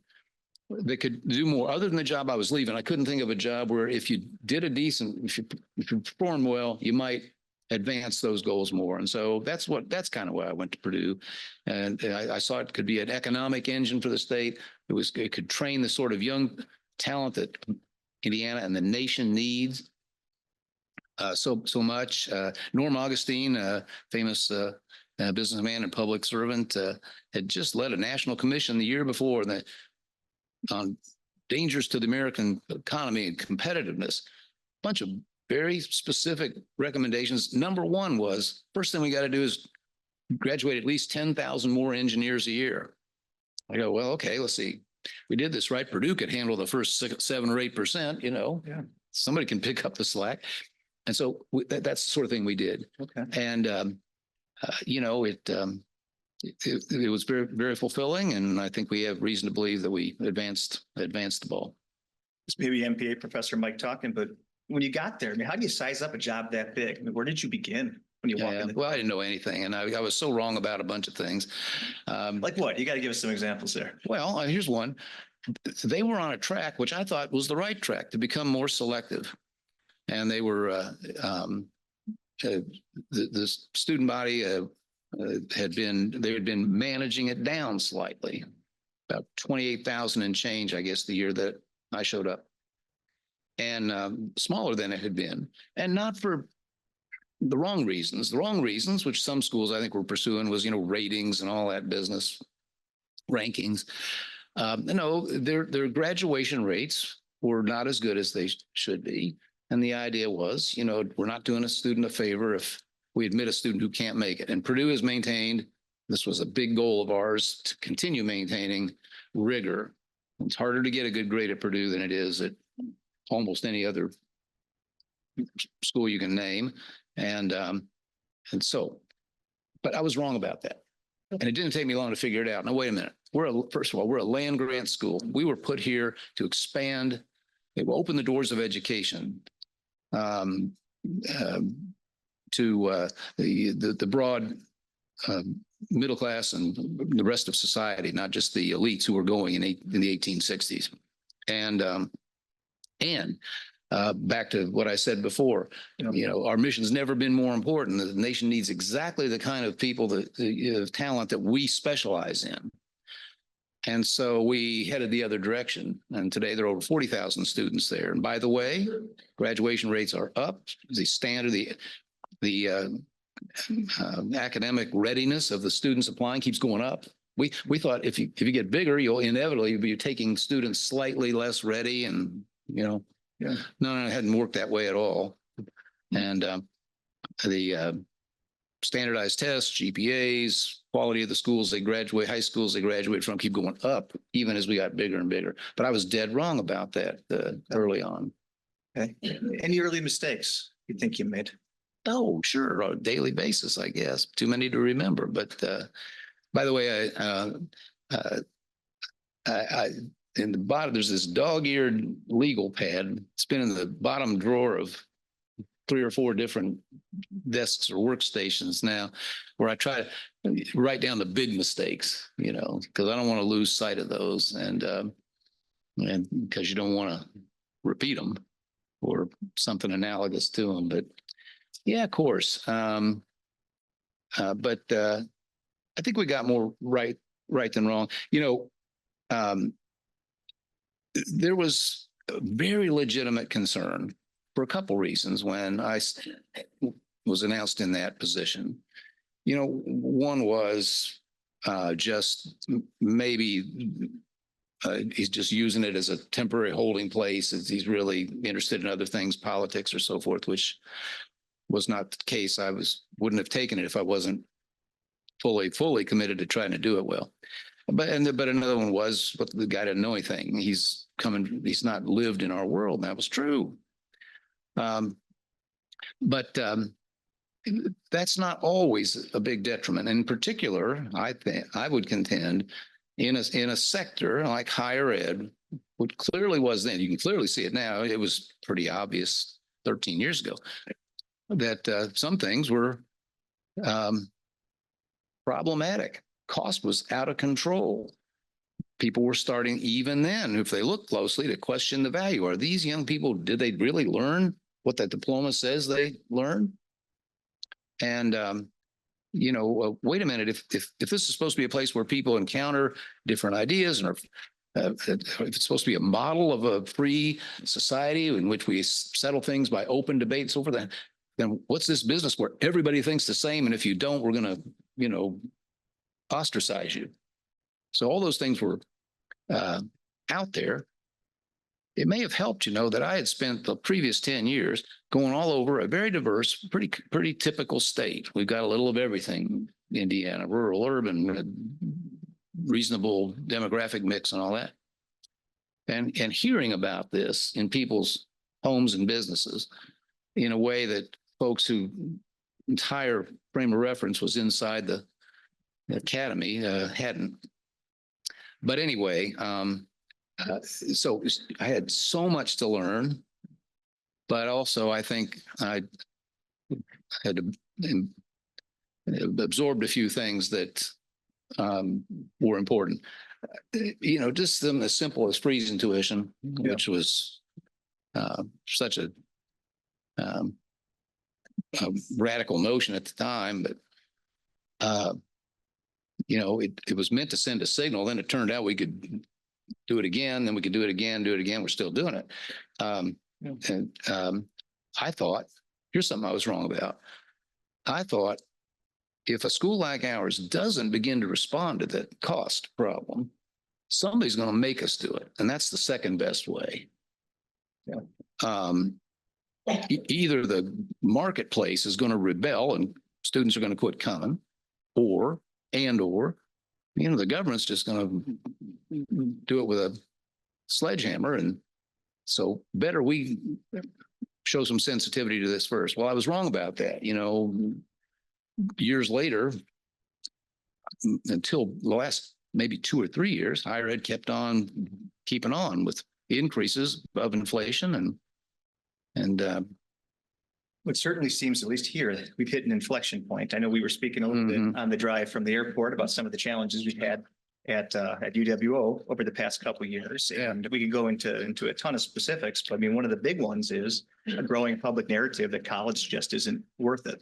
they could do more other than the job I was leaving. I couldn't think of a job where if you did if you performed well, you might advance those goals more. And so that's kind of why I went to Purdue. And I saw it could be an economic engine for the state. It could train the sort of young talent that Indiana and the nation needs so much. Norm Augustine, famous businessman and public servant, had just led a national commission the year before on dangers to the American economy and competitiveness. A bunch of very specific recommendations. Number one was, first thing we got to do is graduate at least 10,000 more engineers a year. I go, well, okay, let's see. We did this right. Purdue could handle the first 7 or 8%, somebody can pick up the slack. And so that's the sort of thing we did. Okay. And, it was very, very fulfilling. And I think we have reason to believe that we advanced the ball. This may be MPA professor Mike talking, but when you got there, I mean, how do you size up a job that big? I mean, where did you begin? when you walk Yeah, in? well, I didn't know anything, and I was so wrong about a bunch of things. Like what? You got to give us some examples there. Well, here's one. They were on a track which I thought was the right track to become more selective, and they were the student body had been managing it down slightly, about 28,000 and change, I guess, the year that I showed up, and smaller than it had been, and not for the wrong reasons. The wrong reasons, which some schools I think were pursuing, was ratings and all that business, rankings. No, their graduation rates were not as good as they should be, and the idea was, we're not doing a student a favor if we admit a student who can't make it. And Purdue has maintained, this was a big goal of ours, to continue maintaining rigor. It's harder to get a good grade at Purdue than it is at almost any other school you can name. And so, but I was wrong about that. And it didn't take me long to figure it out. Now, wait a minute. First of all, we're a land grant school. We were put here to expand. They will open the doors of education to the broad middle class and the rest of society, not just the elites who were going in the 1860s. And back to what I said before, our mission's never been more important. The nation needs exactly the kind of people, the talent that we specialize in. And so we headed the other direction. And today there are over 40,000 students there. And by the way, graduation rates are up. The standard, the academic readiness of the students applying keeps going up. We thought if you get bigger, you'll inevitably be taking students slightly less ready, and no, it hadn't worked that way at all. And the standardized tests, GPAs, quality of the schools they graduate, high schools they graduate from, keep going up even as we got bigger and bigger. But I was dead wrong about that early on. Okay. Any early mistakes you think you made? Oh, sure, on a daily basis, I guess. Too many to remember. But by the way, I in the bottom, there's this dog-eared legal pad. It's been in the bottom drawer of 3 or 4 different desks or workstations now, where I try to write down the big mistakes, because I don't want to lose sight of those, and because you don't want to repeat them or something analogous to them. But yeah, of course. But I think we got more right than wrong. There was a very legitimate concern for a couple reasons when I was announced in that position. One was just maybe he's just using it as a temporary holding place, as he's really interested in other things, politics or so forth, which was not the case. I wouldn't have taken it if I wasn't fully committed to trying to do it well. But another one was, but the guy didn't know anything. He's not lived in our world. And that was true. But that's not always a big detriment. In particular, I would contend in a sector like higher ed, which clearly was then. You can clearly see it now. It was pretty obvious 13 years ago that some things were problematic. Cost was out of control. People were starting, even then, if they look closely, to question the value. Are these young people, did they really learn what that diploma says they learned? And wait a minute, if this is supposed to be a place where people encounter different ideas, and if it's supposed to be a model of a free society in which we settle things by open debate and so forth, then what's this business where everybody thinks the same, and if you don't, we're going to ostracize you? So all those things were out there. It may have helped, that I had spent the previous 10 years going all over a very diverse, pretty typical state. We've got a little of everything: Indiana, rural, urban, reasonable demographic mix, and all that. And hearing about this in people's homes and businesses in a way that folks whose entire frame of reference was inside the academy hadn't. But anyway, so I had so much to learn, but also I think I had to absorbed a few things that were important. Just them as simple as freezing tuition, which was such a radical notion at the time, but it was meant to send a signal. Then it turned out we could do it again, then we could do it again, do it again. We're still doing it. I thought, here's something I was wrong about. I thought if a school like ours doesn't begin to respond to that cost problem, somebody's going to make us do it. And that's the second best way. Either the marketplace is going to rebel and students are going to quit coming, or the government's just going to do it with a sledgehammer. And so better we show some sensitivity to this first. Well, I was wrong about that. Years later, until the last maybe 2 or 3 years, higher ed kept on keeping on with increases of inflation and it certainly seems, at least here, we've hit an inflection point. I know we were speaking a little bit on the drive from the airport about some of the challenges we've had at UWO over the past couple of years. And we could go into a ton of specifics, but I mean, one of the big ones is a growing public narrative that college just isn't worth it.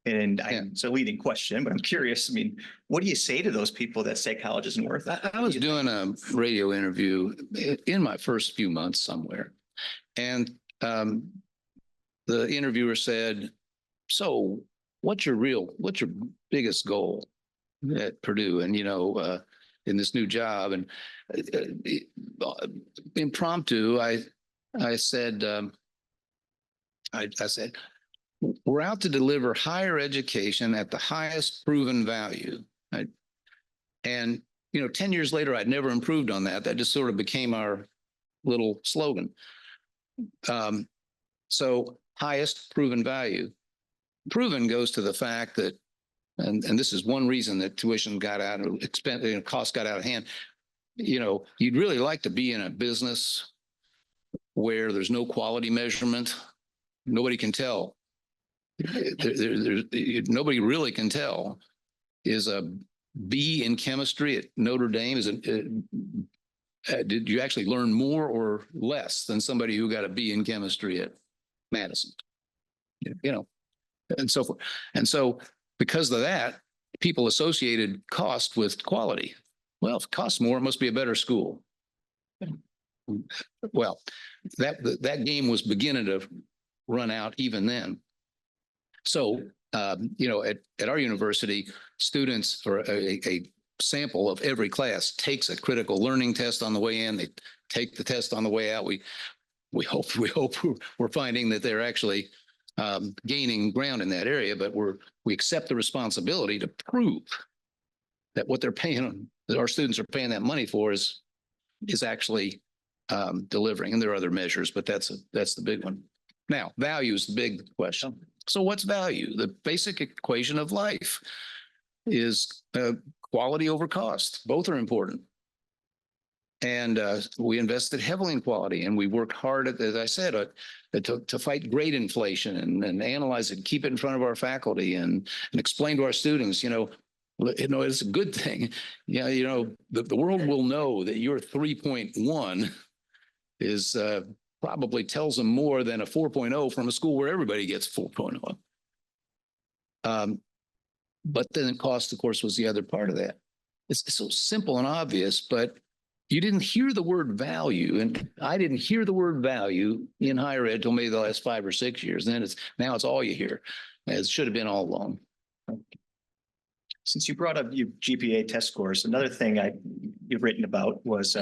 And it's a leading question, but I'm curious. I mean, what do you say to those people that say college isn't worth it? I was doing a radio interview in my first few months somewhere, and the interviewer said, "So, what's your biggest goal at Purdue?" And in this new job, and impromptu, I said, I said, "We're out to deliver higher education at the highest proven value." And 10 years later, I'd never improved on that. That just sort of became our little slogan. So highest proven value. Proven goes to the fact that, and this is one reason that tuition got out of costs got out of hand. You'd really like to be in a business where there's no quality measurement. Nobody can tell. Nobody really can tell. Is a B in chemistry at Notre Dame, did you actually learn more or less than somebody who got a B in chemistry at Madison? And so forth. And so because of that, people associated cost with quality. Well, if it costs more, it must be a better school. Well, that game was beginning to run out even then. So, at our university, students, or a sample of every class, takes a critical learning test on the way in. They take the test on the way out. We hope we're finding that they're actually gaining ground in that area, but we accept the responsibility to prove that what they're paying, that our students are paying that money for, is actually delivering. And there are other measures, but that's the big one. Now, value is the big question. So what's value? The basic equation of life is quality over cost. Both are important. And we invested heavily in quality, and we worked hard, as I said, to fight grade inflation and analyze it, keep it in front of our faculty, and explain to our students, it's a good thing. The world will know that your 3.1 is probably tells them more than a 4.0 from a school where everybody gets 4.0. But then cost, of course, was the other part of that. It's so simple and obvious, but you didn't hear the word value, and I didn't hear the word value in higher ed till maybe the last 5 or 6 years. Then now it's all you hear. It should have been all along. Since you brought up your GPA test scores, another thing you've written about was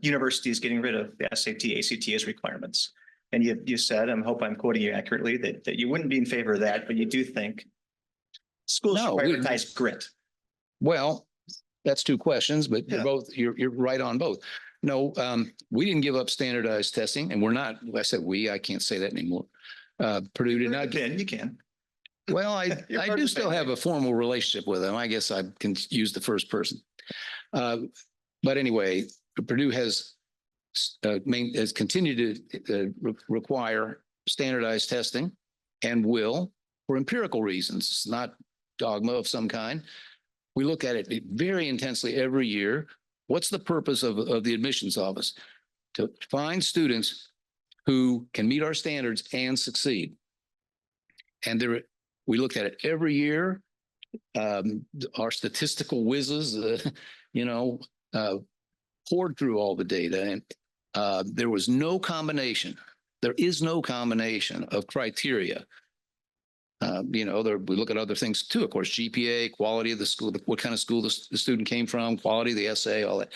universities getting rid of the SAT, ACT as requirements. And you said, I hope I'm quoting you accurately, that you wouldn't be in favor of that, but you do think schools should prioritize grit. Well, that's two questions, but you're right on both. No, we didn't give up standardized testing, and we're not. I said I can't say that anymore. Purdue did not. You can. Well, I do still have a formal relationship with them. I guess I can use the first person. But anyway, Purdue has continued to require standardized testing, and will. for empirical reasons. It's not dogma of some kind. We look at it very intensely every year. What's the purpose of the admissions office? To find students who can meet our standards and succeed. And we look at it every year. Our statistical whizzes, poured through all the data, and there was no combination. There is no combination of criteria. We look at other things too, of course, GPA, quality of the school, what kind of school the student came from, quality of the essay, all that.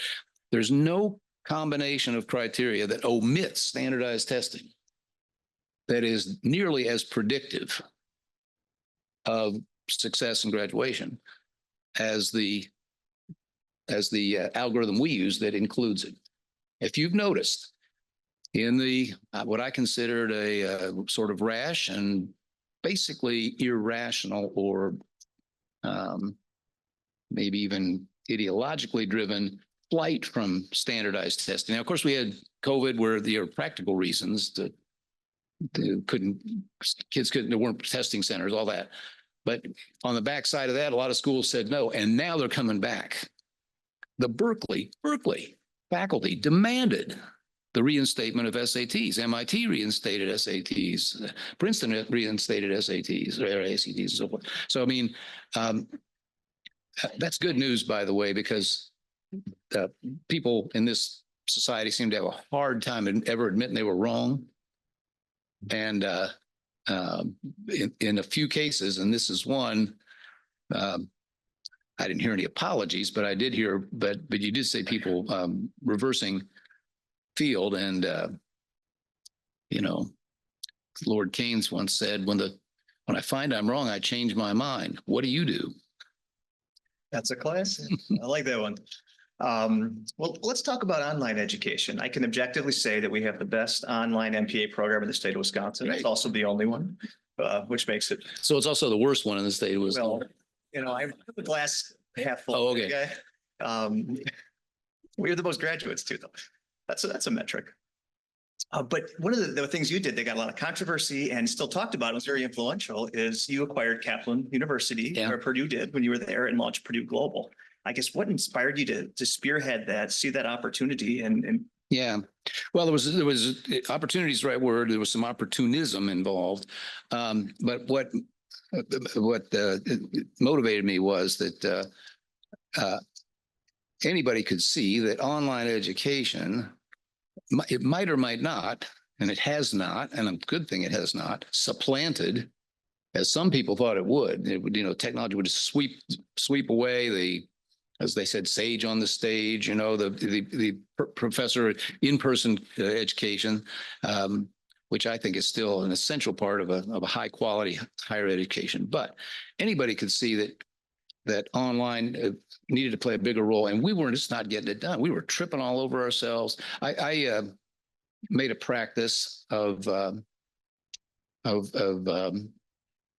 There's no combination of criteria that omits standardized testing that is nearly as predictive of success in graduation as the algorithm we use that includes it. If you've noticed in the what I considered a sort of rash and basically irrational or maybe even ideologically driven flight from standardized testing. Now, of course, we had COVID where there are practical reasons that kids couldn't, there weren't testing centers, all that. But on the backside of that, a lot of schools said no, and now they're coming back. The Berkeley faculty demanded the reinstatement of SATs. MIT reinstated SATs. Princeton reinstated SATs or ACTs and so forth. So, I mean, that's good news, by the way, because people in this society seem to have a hard time ever admitting they were wrong. And in a few cases, and this is one, I didn't hear any apologies, but I did hear, but you did say people reversing field, and Lord Keynes once said, when I find I'm wrong, I change my mind. What do you do? That's a classic. I like that one. Well, let's talk about online education. I can objectively say that we have the best online MPA program in the state of Wisconsin. Right. It's also the only one, which makes it. So it's also the worst one in the state of Wisconsin. Well, I'm the glass half full. Oh, okay. Guy. We are the most graduates too, though. That's a metric. But one of the things you did that got a lot of controversy and still talked about, and was very influential, is you acquired Kaplan University, or Purdue did when you were there, and launched Purdue Global. I guess what inspired you to spearhead that, see that opportunity, and Yeah, well, there was opportunity is the right word. There was some opportunism involved, but what motivated me was that anybody could see that online education, it might or might not, and it has not, and a good thing it has not, supplanted, as some people thought it would. It would, technology would just sweep away as they said, sage on the stage, the professor in-person education, which I think is still an essential part of a high quality higher education. But anybody could see that online needed to play a bigger role, and we were just not getting it done. We were tripping all over ourselves. I made a practice of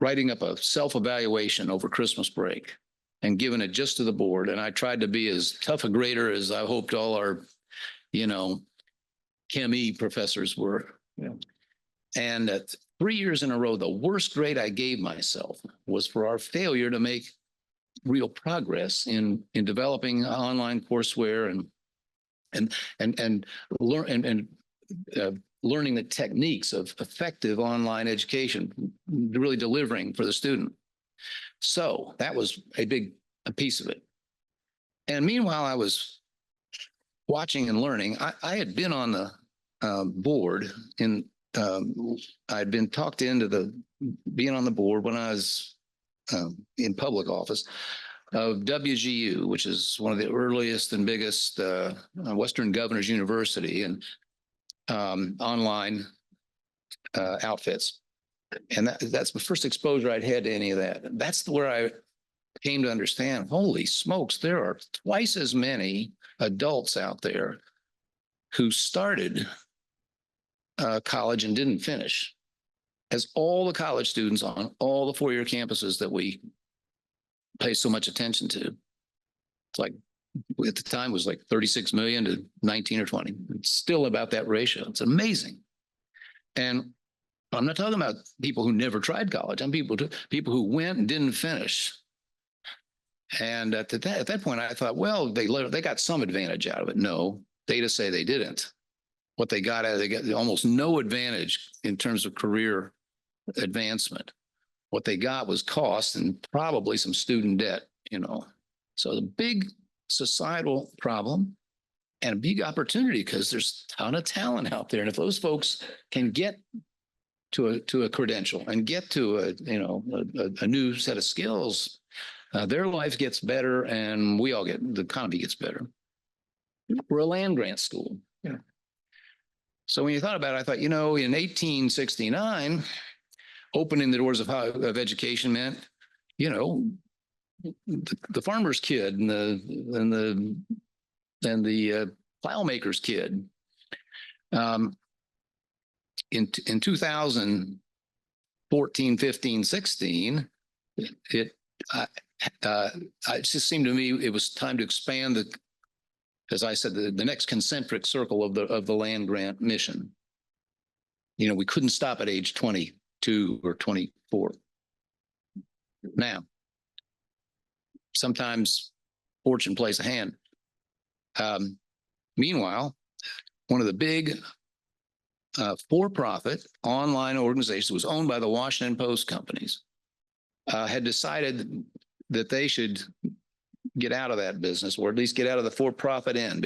writing up a self-evaluation over Christmas break and giving it just to the board. And I tried to be as tough a grader as I hoped all our, Chem E professors were. Yeah. And 3 years in a row, the worst grade I gave myself was for our failure to make real progress in developing online courseware and learning the techniques of effective online education, really delivering for the student. So that was a piece of it. And meanwhile, I was watching and learning. I had been on the board I'd been talked into being on the board when I was in public office of WGU, which is one of the earliest and biggest Western Governors University and online outfits. And that's the first exposure I'd had to any of that. That's where I came to understand, holy smokes, there are twice as many adults out there who started college and didn't finish as all the college students on all the four-year campuses that we pay so much attention to. It's like, at the time, it was like 36 million to 19 or 20. It's still about that ratio. It's amazing. And I'm not talking about people who never tried college. I'm people who went and didn't finish. And at that point, I thought, well, they got some advantage out of it. No, data say they didn't. What they got out of it, they got almost no advantage in terms of career advancement. What they got was cost and probably some student debt, you know. So the big societal problem and a big opportunity, because there's a ton of talent out there. And if those folks can get to a credential and get to a new set of skills, their life gets better, and the economy gets better. We're a land grant school. Yeah. So when you thought about it, I thought, in 1869, opening the doors of education meant, the farmer's kid and the plowmaker's kid. In 2014, 15, 16, it just seemed to me it was time to expand as I said, the next concentric circle of the land grant mission. We couldn't stop at age 22 or 24. Now, sometimes fortune plays a hand. Meanwhile, one of the big for-profit online organizations was owned by the Washington Post companies, had decided that they should get out of that business, or at least get out of the for-profit end,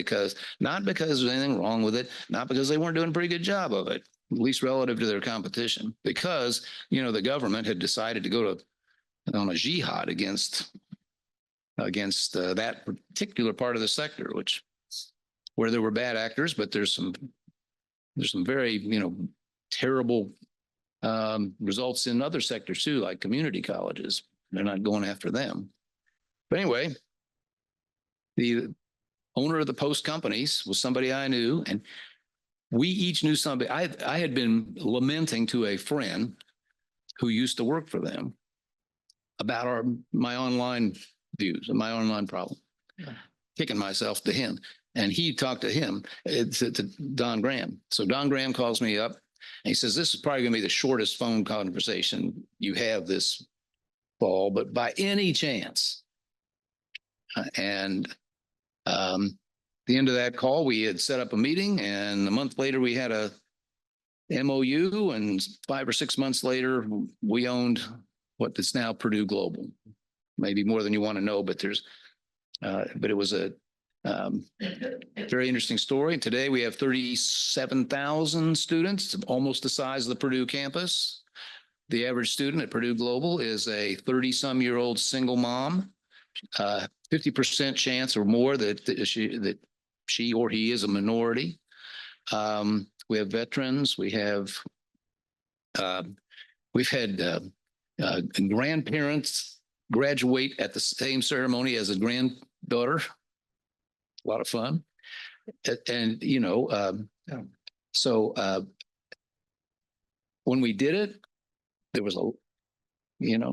not because there's anything wrong with it, not because they weren't doing a pretty good job of it, at least relative to their competition, because, the government had decided to go on a jihad against that particular part of the sector, where there were bad actors, but there's some very, terrible results in other sectors too, like community colleges. They're not going after them. But anyway, the owner of the Post companies was somebody I knew, and we each knew somebody. I had been lamenting to a friend who used to work for them about my online views and my online problem, kicking myself to him. And he talked to him, to Don Graham. So Don Graham calls me up and he says, this is probably going to be the shortest phone conversation you have this fall, but by any chance. The end of that call, we had set up a meeting, and a month later we had a MOU, and 5 or 6 months later, we owned what is now Purdue Global. Maybe more than you want to know, but it was a very interesting story. Today we have 37,000 students, almost the size of the Purdue campus. The average student at Purdue Global is a 30-some-year-old single mom. 50% chance or more that she or he is a minority. We have veterans. We've had grandparents graduate at the same ceremony as a granddaughter. A lot of fun. And when we did it, there was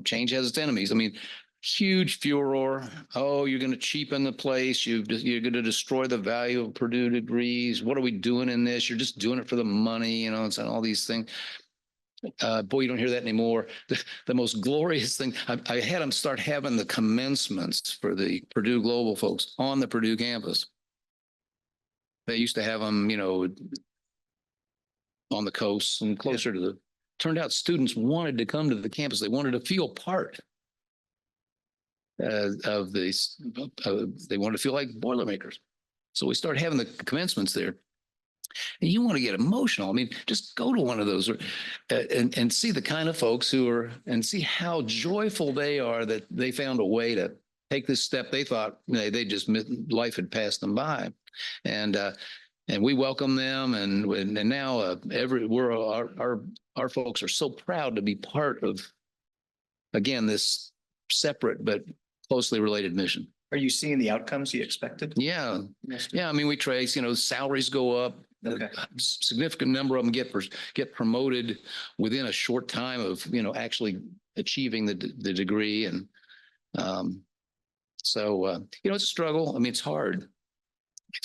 change has its enemies. I mean, huge furor. Oh, you're going to cheapen the place. You're going to destroy the value of Purdue degrees. What are we doing in this? You're just doing it for the money, and all these things. Boy, you don't hear that anymore. The most glorious thing, I had them start having the commencements for the Purdue Global folks on the Purdue campus. They used to have them, on the coast and closer to turned out students wanted to come to the campus. They wanted to feel part of this. They wanted to feel like Boilermakers. So we started having the commencements there. And you want to get emotional. I mean, just go to one of those and see the kind of folks and see how joyful they are that they found a way to take this step. They thought life had passed them by. And we welcome them. And now our folks are so proud to be part of, again, this separate but closely related mission. Are you seeing the outcomes you expected? Yeah. Yeah. I mean, we trace, salaries go up. Okay. A significant number of them get promoted within a short time of, actually achieving the degree. And it's a struggle. I mean, it's hard.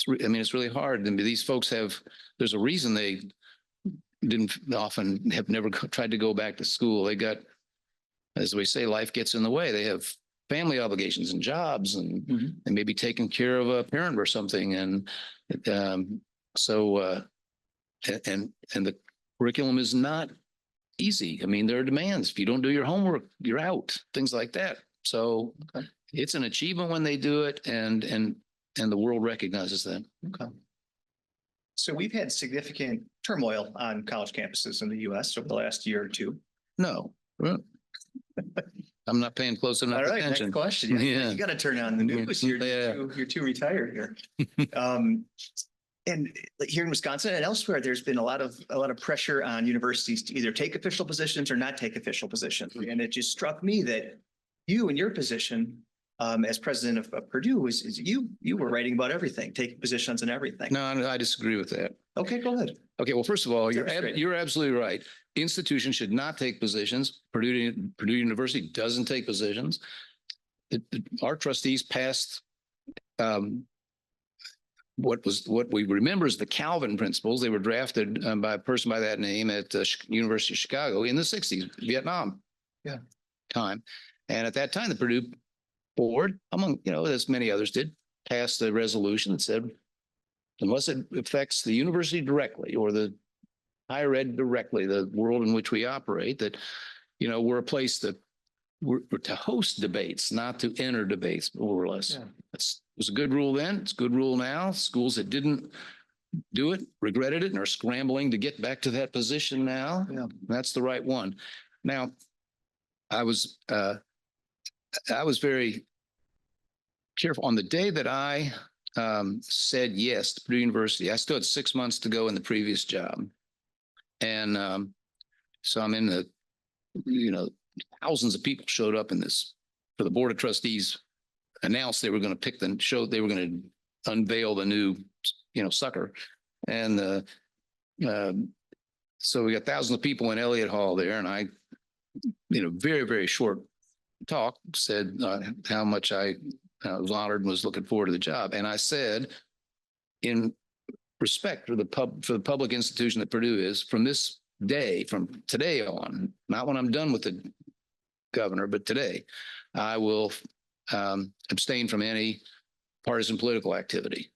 It's really hard. I mean, these folks there's a reason didn't often have never tried to go back to school. They got, as we say, life gets in the way. They have family obligations and jobs and maybe taking care of a parent or something. And so the curriculum is not easy. I mean, there are demands. If you don't do your homework, you're out, things like that. So it's an achievement when they do it, and the world recognizes that. Okay. So we've had significant turmoil on college campuses in the US over the last year or two. No, I'm not paying close enough All right, attention. next question. Yeah. You got to turn on the news. You're, Yeah. you're too retired here. And here in Wisconsin and elsewhere, there's been a lot of pressure on universities to either take official positions or not take official positions. And it just struck me that you in your position as president of Purdue is you were writing about everything, taking positions on everything. No, I disagree with that. Okay, go ahead. Okay, well, first of all, Demonstrate. you're absolutely right. Institutions should not take positions. Purdue University doesn't take positions. Our trustees passed what we remember as the Calvin principles. They were drafted by a person by that name at the University of Chicago in the 60s, Vietnam time. And at that time, the Purdue board, among, as many others did, passed a resolution that said, unless it affects the university directly or the higher ed directly, the world in which we operate, that, we're a place that we're to host debates, not to enter debates, more or less. Yeah. It was a good rule then. It's a good rule now. Schools that didn't do it regretted it and are scrambling to get back to that position now. Yeah. That's the right one. Now, I was very careful on the day that I said yes to Purdue University. I still had 6 months to go in the previous job. And so I'm in the, thousands of people showed up in this for the board of trustees announced they were going to pick the show. They were going to unveil the new, sucker. And so we got thousands of people in Elliott Hall there. And I, very, very short talk said how much I was honored and was looking forward to the job. And I said, in respect for the public institution that Purdue is, from this day, from today on, not when I'm done with the governor, but today, I will abstain from any partisan political activity.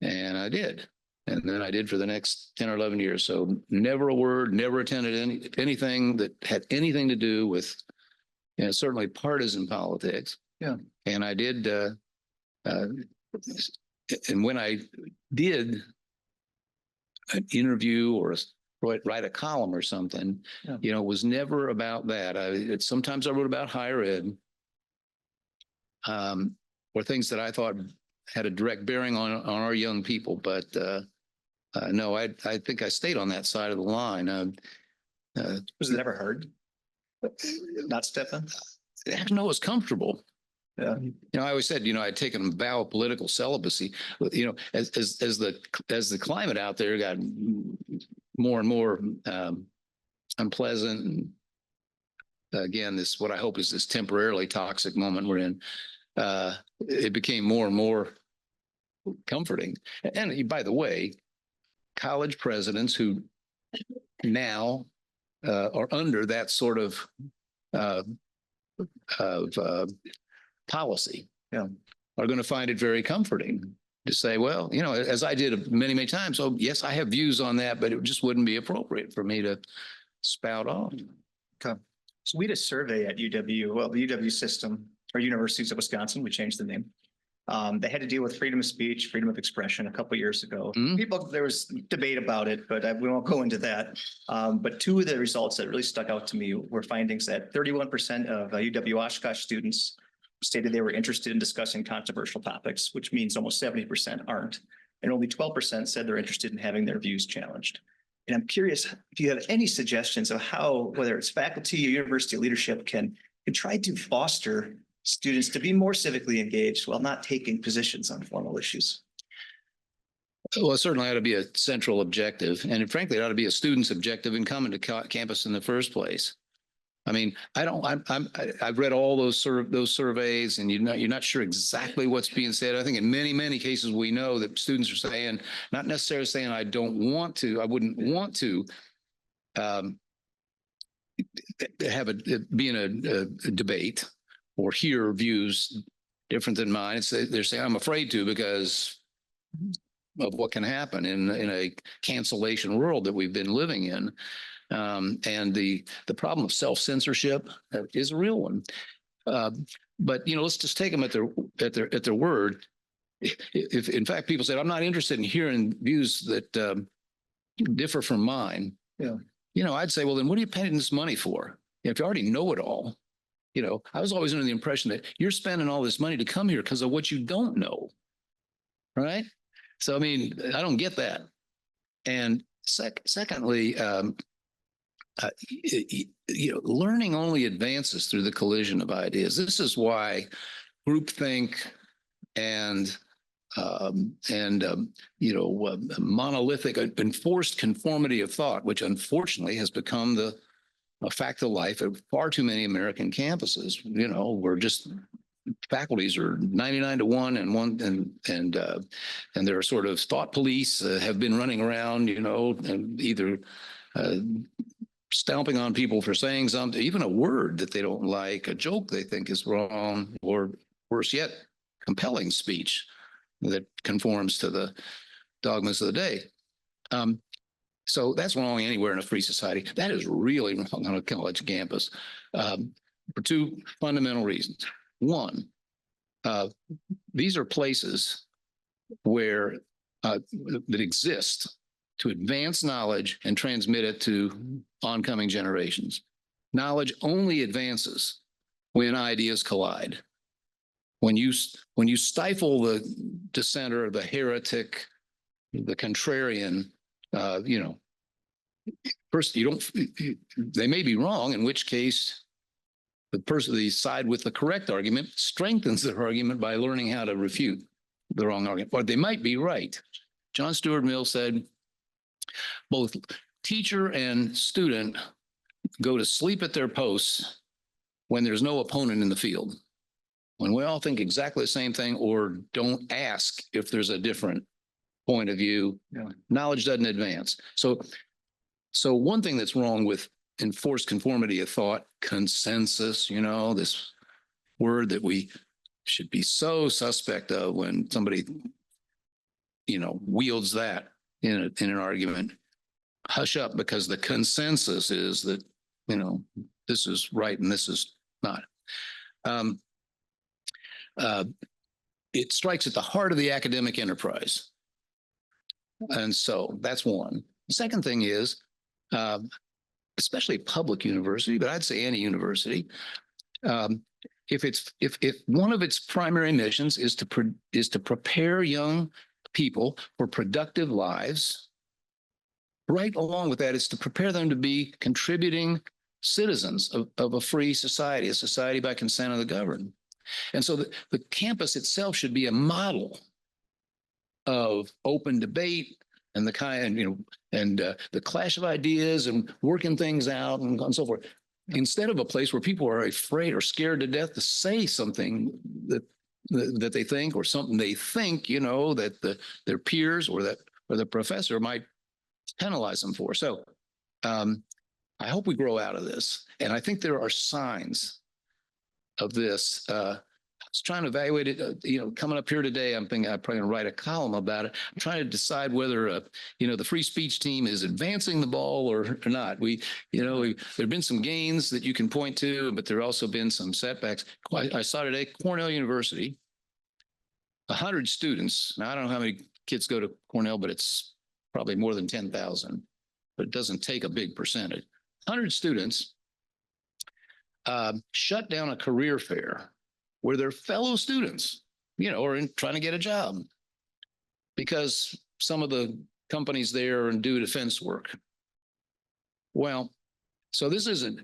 And I did. And then I did for the next 10 or 11 years. So never a word, never attended anything that had anything to do with, certainly partisan politics. Yeah. And I did, and when I did an interview or write a column or something, it was never about that. Sometimes I wrote about higher ed, or things that I thought had a direct bearing on our young people. But no, I think I stayed on that side of the line. Was it ever hard? Not stepping? No, it was comfortable. Yeah. I always said, I'd taken a vow of political celibacy. As the climate out there got more and more unpleasant, and again, this what I hope is this temporarily toxic moment we're in. It became more and more comforting. And by the way, college presidents who now are under that sort of policy are going to find it very comforting to say, well, as I did many, many times, oh, yes, I have views on that, but it just wouldn't be appropriate for me to spout off. Okay. So we did a survey at UW, well, the UW system, or Universities of Wisconsin, we changed the name. They had to deal with freedom of speech, freedom of expression a couple of years ago. There was debate about it, but we won't go into that. But two of the results that really stuck out to me were findings that 31% of UW Oshkosh students stated they were interested in discussing controversial topics, which means almost 70% aren't. And only 12% said they're interested in having their views challenged. And I'm curious if you have any suggestions of how, whether it's faculty or university leadership can try to foster students to be more civically engaged while not taking positions on formal issues. Well, it certainly ought to be a central objective. And frankly, it ought to be a student's objective in coming to campus in the first place. I mean, I've read all those surveys, and you're not sure exactly what's being said. I think in many cases we know that students are saying, not necessarily saying I wouldn't want to have be in a debate or hear views different than mine. They're saying I'm afraid to because of what can happen in a cancellation world that we've been living in. And the problem of self-censorship is a real one. But let's just take them at their word. If in fact people said, I'm not interested in hearing views that differ from mine, I'd say, well, then what are you paying this money for? If you already know it all, I was always under the impression that you're spending all this money to come here because of what you don't know. Right. So, I mean, I don't get that. And secondly, learning only advances through the collision of ideas. This is why groupthink and monolithic enforced conformity of thought, which unfortunately has become a fact of life at far too many American campuses. We're just faculties are 99-1 and there are sort of thought police have been running around, and either stomping on people for saying something, even a word that they don't like, a joke they think is wrong, or worse yet, compelling speech that conforms to the dogmas of the day. So that's wrong anywhere in a free society. That is really wrong on a college campus for two fundamental reasons. One, these are places where that exist to advance knowledge and transmit it to oncoming generations. Knowledge only advances when ideas collide. When you stifle the dissenter, the heretic, the contrarian, first they may be wrong, in which case the side with the correct argument strengthens their argument by learning how to refute the wrong argument, or they might be right. John Stuart Mill said, both teacher and student go to sleep at their posts when there's no opponent in the field. When we all think exactly the same thing or don't ask if there's a different point of view, knowledge doesn't advance. So one thing that's wrong with enforced conformity of thought, consensus, this word that we should be so suspect of when somebody, wields that in an argument. Hush up, because the consensus is that, this is right and this is not. It strikes at the heart of the academic enterprise. And so that's one. The second thing is, especially public university, but I'd say any university, if one of its primary missions is to prepare young people for productive lives, right along with that is to prepare them to be contributing citizens of a free society, a society by consent of the governed. And so the campus itself should be a model of open debate and the clash of ideas and working things out and so forth, instead of a place where people are afraid or scared to death to say something that they think, or something they think, that their peers or the professor might penalize them for. So I hope we grow out of this. And I think there are signs of this. I was trying to evaluate it, coming up here today, I'm thinking I'm probably going to write a column about it. I'm trying to decide whether, the free speech team is advancing the ball or not. There've been some gains that you can point to, but there have also been some setbacks. I saw today, Cornell University, 100 students. Now, I don't know how many kids go to Cornell, but it's probably more than 10,000, but it doesn't take a big percentage. 100 students shut down a career fair where their fellow students, are trying to get a job because some of the companies there do defense work. Well, so this isn't,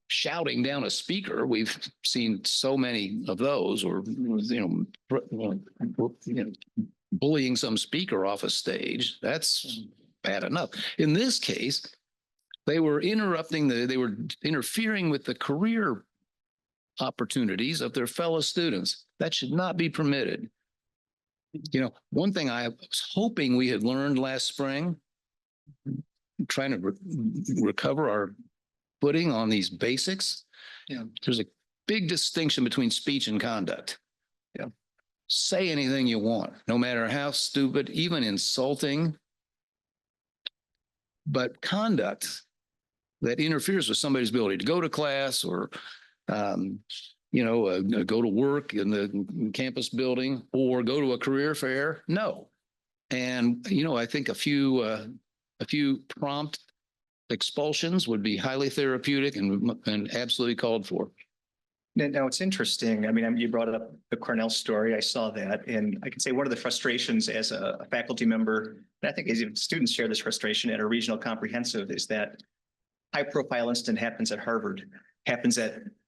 shouting down a speaker. We've seen so many of those, or, bullying some speaker off a stage. That's bad enough. In this case, they were they were interfering with the career opportunities of their fellow students. That should not be permitted. You know, one thing I was hoping we had learned last spring, trying to recover our footing on these basics. Yeah, there's a big distinction between speech and conduct. Yeah. Say anything you want, no matter how stupid, even insulting. But conduct that interferes with somebody's ability to go to class or, go to work in the campus building or go to a career fair, no. And, I think a few prompt expulsions would be highly therapeutic and absolutely called for. Now it's interesting. I mean, you brought up the Cornell story. I saw that, and I can say one of the frustrations as a faculty member, and I think as even students share this frustration at a regional comprehensive, is that high-profile incident happens at Harvard, happens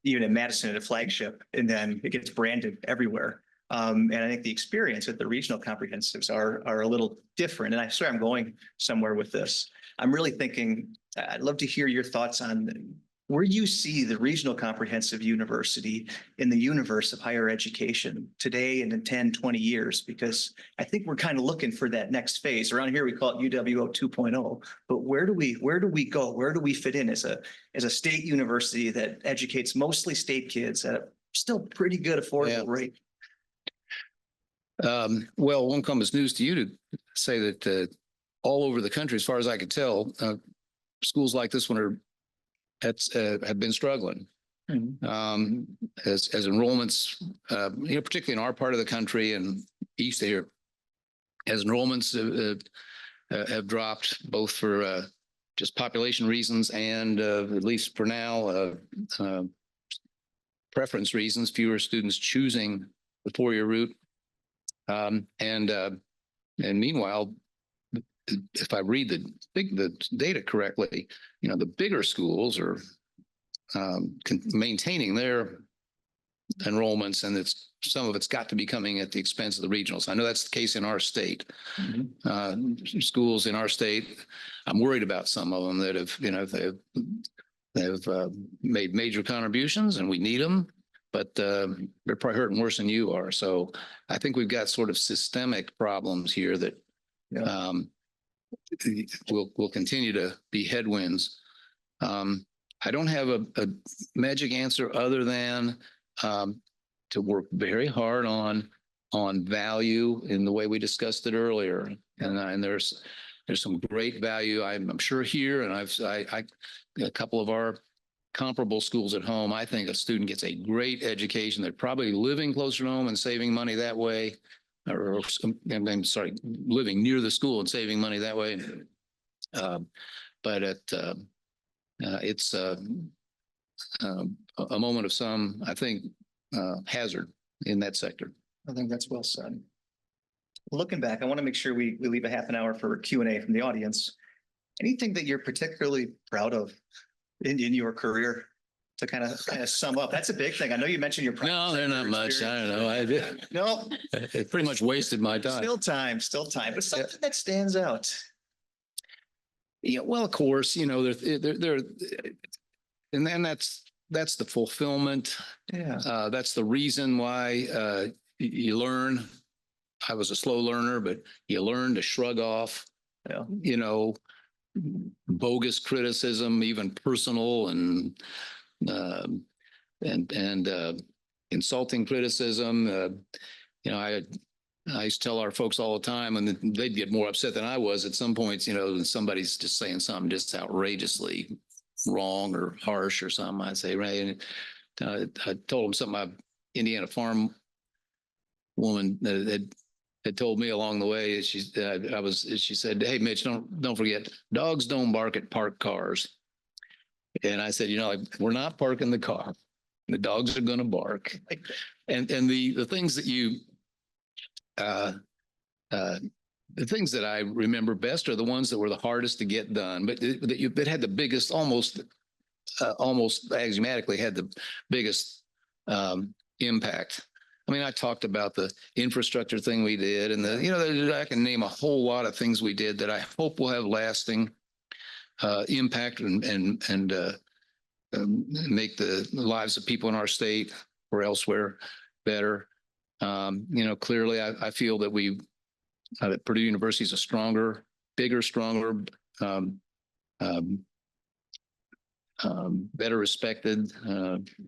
even at Madison at a flagship, and then it gets branded everywhere. And I think the experience at the regional comprehensives are a little different. And I swear I'm going somewhere with this. I'm really thinking, I'd love to hear your thoughts on where you see the regional comprehensive university in the universe of higher education today and in 10, 20 years, because I think we're kind of looking for that next phase. Around here, we call it UWO 2.0, but where do we go? Where do we fit in as a state university that educates mostly state kids at a still pretty good affordable rate? Well, it won't come as news to you to say that all over the country, as far as I could tell, schools like this one have been struggling. Mm-hmm. As enrollments, particularly in our part of the country and east here, as enrollments have dropped, both for just population reasons and at least for now, preference reasons, fewer students choosing the four-year route. And meanwhile, if I read the data correctly, the bigger schools are maintaining their enrollments, and some of it's got to be coming at the expense of the regionals. I know that's the case in our state. Mm-hmm. Schools in our state, I'm worried about some of them that have made major contributions, and we need them, but they're probably hurting worse than you are. So I think we've got sort of systemic problems here that will continue to be headwinds. I don't have a magic answer other than to work very hard on value in the way we discussed it earlier. And there's some great value, I'm sure here, and a couple of our comparable schools at home. I think a student gets a great education. They're probably living closer to home and saving money that way. I'm sorry, living near the school and saving money that way. But it's a moment of some, I think, hazard in that sector. I think that's well said. Looking back, I want to make sure we leave a half an hour for Q&A from the audience. Anything that you're particularly proud of in your career? To kind of sum up, that's a big thing. I know you mentioned your. No, they're not much. I don't know. I did. No, it pretty much wasted my time. Still time, but something that stands out. Yeah, well, of course, there, and then that's the fulfillment. Yeah, that's the reason why you learn. I was a slow learner, but you learn to shrug off. Yeah. Bogus criticism, even personal and insulting criticism. I used to tell our folks all the time, and they'd get more upset than I was at some points, somebody's just saying something just outrageously wrong or harsh or something. I'd say, right. And I told them something about Indiana farm woman that had told me along the way. She said, "Hey, Mitch, don't forget, dogs don't bark at parked cars." And I said, we're not parking the car. The dogs are going to bark. And the things that the things that I remember best are the ones that were the hardest to get done, but that had the biggest, almost axiomatically had the biggest impact. I mean, I talked about the infrastructure thing we did, and I can name a whole lot of things we did that I hope will have lasting impact and make the lives of people in our state or elsewhere better. Clearly, I feel that that Purdue University is a stronger, bigger, stronger, better respected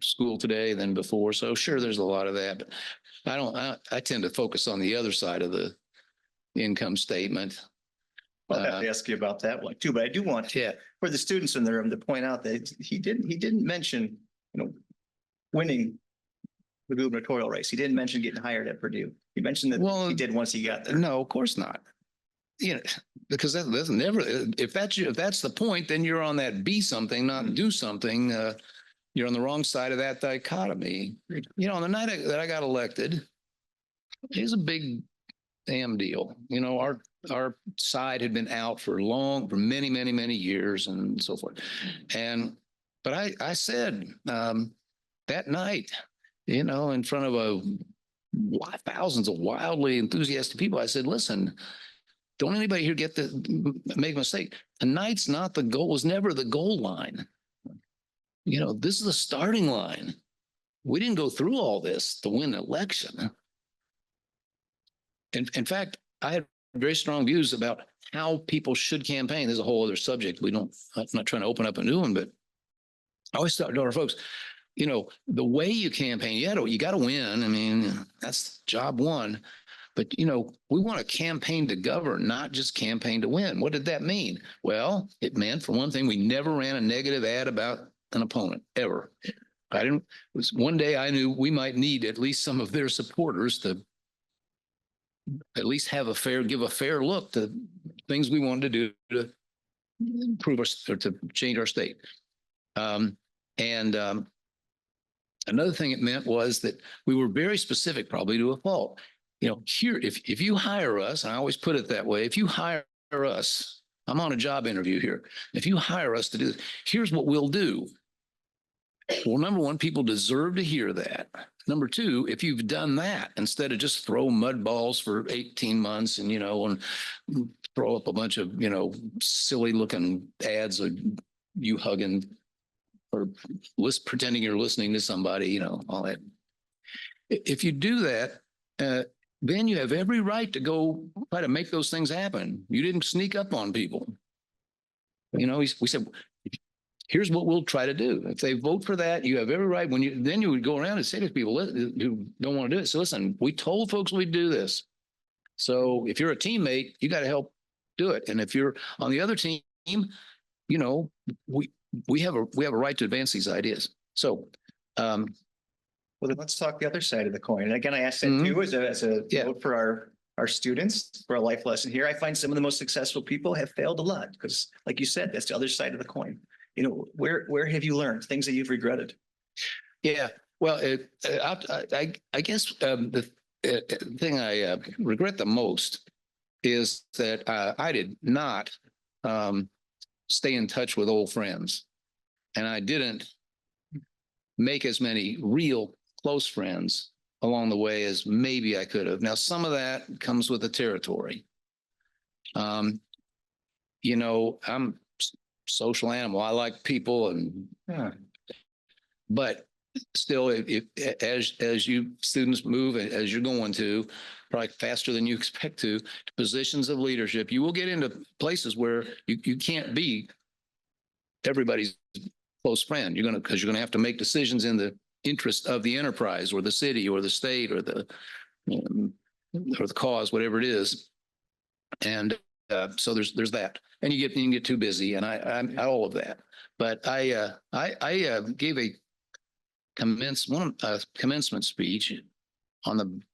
school today than before. So sure, there's a lot of that, but I tend to focus on the other side of the income statement. I'll have to ask you about that one too, but I do want Yeah. for the students in the room to point out that he didn't mention, winning the gubernatorial race. He didn't mention getting hired at Purdue. He mentioned that he did once he got there. No, of course not. Because that's never, if that's the point, then you're on that be something, not do something. You're on the wrong side of that dichotomy. On the night that I got elected, it was a big damn deal. Our side had been out for many, many, many years and so forth. But I said that night, in front of thousands of wildly enthusiastic people, I said, listen, don't anybody here make a mistake. Tonight's not the goal, was never the goal line. This is the starting line. We didn't go through all this to win an election. In fact, I had very strong views about how people should campaign. There's a whole other subject. I'm not trying to open up a new one, but I always tell our folks, the way you campaign, you got to win. I mean, that's job one. But, we want to campaign to govern, not just campaign to win. What did that mean? Well, it meant, for one thing, we never ran a negative ad about an opponent, ever. One day I knew we might need at least some of their supporters to at least give a fair look to things we wanted to do to improve or to change our state. Another thing it meant was that we were very specific, probably to a fault. Here, if you hire us, and I always put it that way, if you hire us, I'm on a job interview here. If you hire us to do this, here's what we'll do. Well, number one, people deserve to hear that. Number two, if you've done that, instead of just throw mud balls for 18 months and, and throw up a bunch of, silly looking ads of you hugging or pretending you're listening to somebody, all that. If you do that, then you have every right to go try to make those things happen. You didn't sneak up on people. We said, here's what we'll try to do. If they vote for that, you have every right. Then you would go around and say to people who don't want to do it. So listen, we told folks we'd do this. So if you're a teammate, you got to help do it. And if you're on the other team, we have a right to advance these ideas. So, well, then let's talk the other side of the coin. And again, I asked that too as a note for our students, for a life lesson here. I find some of the most successful people have failed a lot because, like you said, that's the other side of the coin. Where have you learned things that you've regretted? Yeah, well, I guess the thing I regret the most is that I did not stay in touch with old friends, and I didn't make as many real close friends along the way as maybe I could have. Now, some of that comes with the territory. I'm a social animal. I like people, but still, as you students move, as you're going to, probably faster than you expect to positions of leadership, you will get into places where you can't be everybody's close friend. Because you're gonna have to make decisions in the interest of the enterprise or the city or the state or the cause, whatever it is. And so there's that, and you can get too busy, and I'm all of that. But I gave a commencement speech on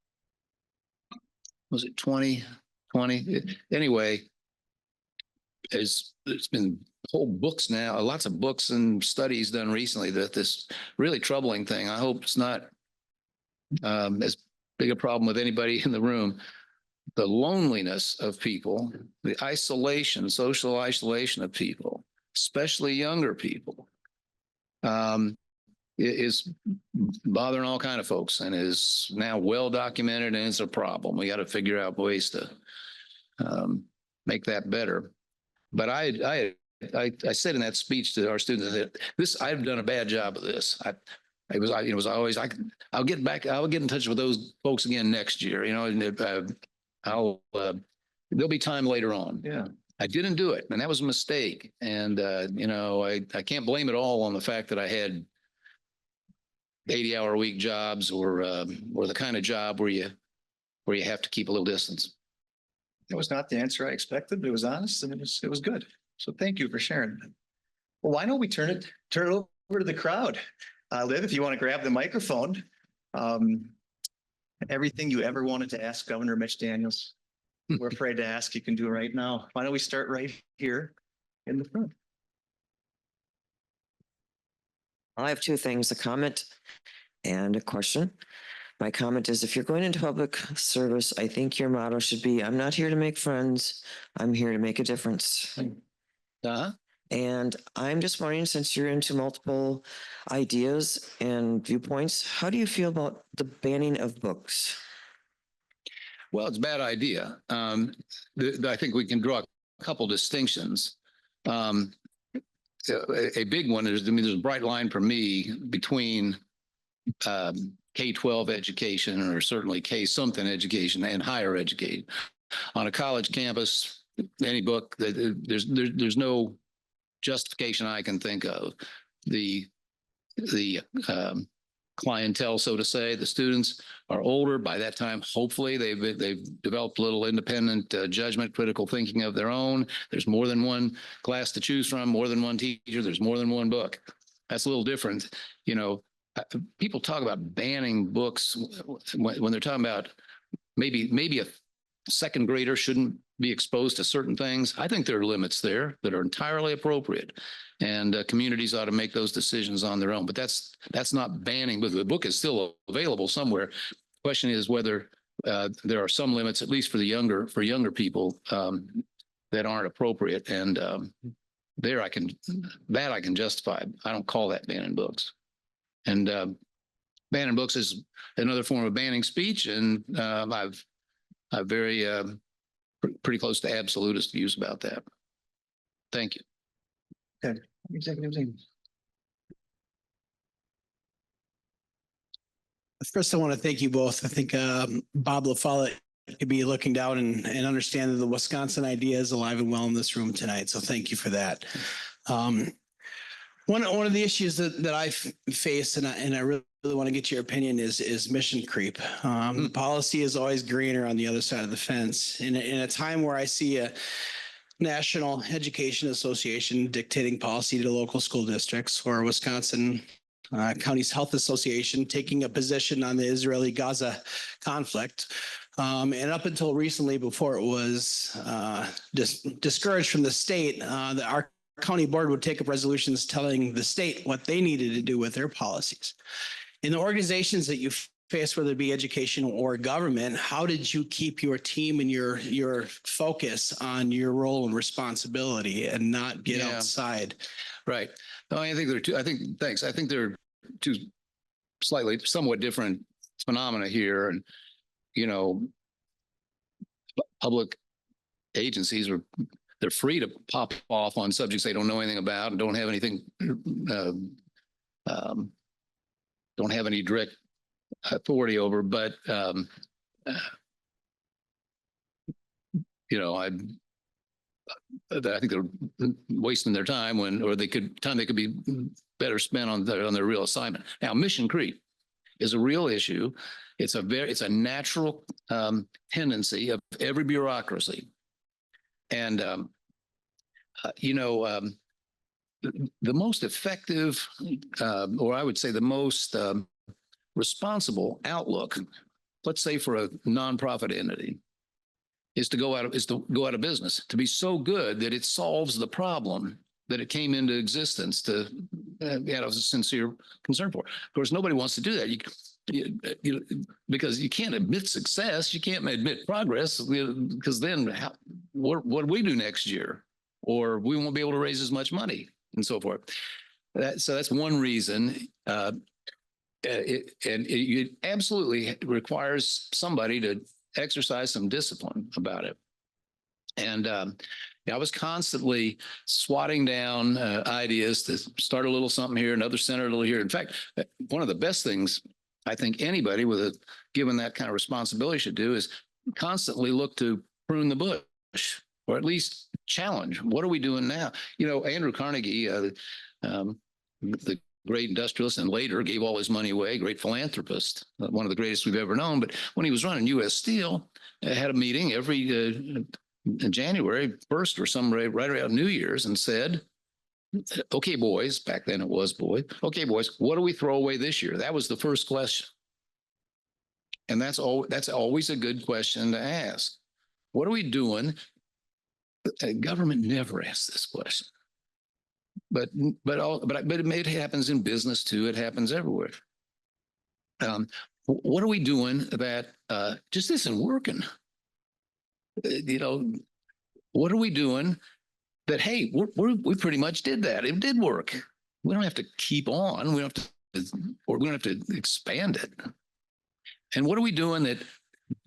was it 2020? Anyway, it's been whole books now, lots of books and studies done recently that this really troubling thing. I hope it's not as big a problem with anybody in the room. The loneliness of people, the isolation, social isolation of people, especially younger people, is bothering all kind of folks and is now well documented, and it's a problem. We got to figure out ways to make that better. But I had I said in that speech to our students that I've done a bad job of this. I'll get in touch with those folks again next year, and there'll be time later on. Yeah. I didn't do it, and that was a mistake. And, I can't blame it all on the fact that I had 80-hour-a-week jobs or the kind of job where you have to keep a little distance. It was not the answer I expected, but it was honest and it was good. So thank you for sharing that. Well, why don't we turn it over to the crowd? Liv, if you want to grab the microphone, everything you ever wanted to ask Governor Mitch Daniels, we're afraid to ask, you can do right now. Why don't we start right here in the front? I have two things, a comment and a question. My comment is, if you're going into public service, I think your motto should be, I'm not here to make friends, I'm here to make a difference. Uh-huh. And I'm just wondering, since you're into multiple ideas and viewpoints, how do you feel about the banning of books? Well, it's a bad idea. I think we can draw a couple distinctions. A big one is, there's a bright line for me between K-12 education, or certainly K-something education, and higher education. On a college campus, any book, there's no justification I can think of. The clientele, so to say, the students are older. By that time, hopefully they've developed a little independent judgment, critical thinking of their own. There's more than one class to choose from, more than one teacher. There's more than one book. That's a little different. People talk about banning books when they're talking about maybe a second grader shouldn't be exposed to certain things. I think there are limits there that are entirely appropriate, and communities ought to make those decisions on their own. But that's not banning, but the book is still available somewhere. The question is whether there are some limits, at least for younger people, that aren't appropriate. And I can justify. I don't call that banning books. And banning books is another form of banning speech, and I've very pretty close to absolutist views about that. Thank you. Okay. Executive team. First, I want to thank you both. I think Bob LaFollette could be looking down and understand that the Wisconsin idea is alive and well in this room tonight. So thank you for that. One of the issues that I face, and I really want to get your opinion, is mission creep. Policy is always greener on the other side of the fence. In a time where I see a National Education Association dictating policy to local school districts, or Wisconsin Counties Health Association taking a position on the Israeli-Gaza conflict. And up until recently, before it was discouraged from the state, our county board would take up resolutions telling the state what they needed to do with their policies. In the organizations that you face, whether it be education or government, how did you keep your team and your focus on your role and responsibility and not get outside? Right. No, I think there are two. Thanks. I think there are two somewhat different phenomena here. And, public agencies they're free to pop off on subjects they don't know anything about and don't have anything, don't have any direct authority over. But, I think they're wasting their time they could be better spent on their real assignment. Now, mission creep is a real issue. It's a natural tendency of every bureaucracy. And, the most effective, or I would say the most responsible outlook, let's say for a nonprofit entity, is to go out of business, to be so good that it solves the problem that it came into existence to have a sincere concern for. Of course, nobody wants to do that. Because you can't admit success, you can't admit progress, because then what do we do next year? Or we won't be able to raise as much money and so forth. So that's one reason. It absolutely requires somebody to exercise some discipline about it. And I was constantly swatting down ideas to start a little something here, another center a little here. In fact, one of the best things I think anybody with a given that kind of responsibility should do is constantly look to prune the bush, or at least challenge. What are we doing now? You know, Andrew Carnegie, the great industrialist, and later gave all his money away, great philanthropist, one of the greatest we've ever known. But when he was running U.S. Steel, had a meeting every January 1st or some right around New Year's, and said, okay, boys, back then it was boys. Okay, boys, what do we throw away this year? That was the first question. And that's always a good question to ask. What are we doing? Government never asks this question. But it happens in business too. It happens everywhere. What are we doing that just isn't working? What are we doing that, hey, we pretty much did that. It did work. We don't have to keep on. We don't have to expand it. And what are we doing that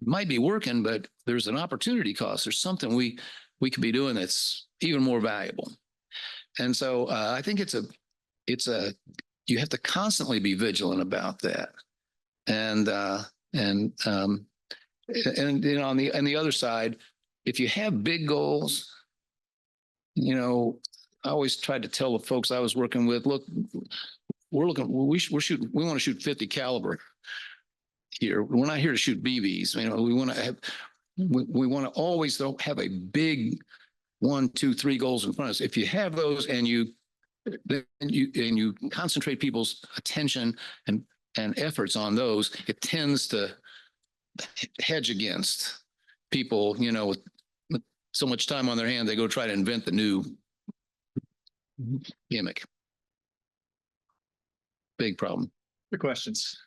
might be working, but there's an opportunity cost? There's something we could be doing that's even more valuable. And so I think you have to constantly be vigilant about that. And on the other side, if you have big goals, I always tried to tell the folks I was working with, look, we want to shoot 50 caliber here. We're not here to shoot BBs. We want to always have a big 1, 2, 3 goals in front of us. If you have those and you concentrate people's attention and efforts on those, it tends to hedge against people, with so much time on their hand, they go try to invent the new gimmick. Big problem. Good questions.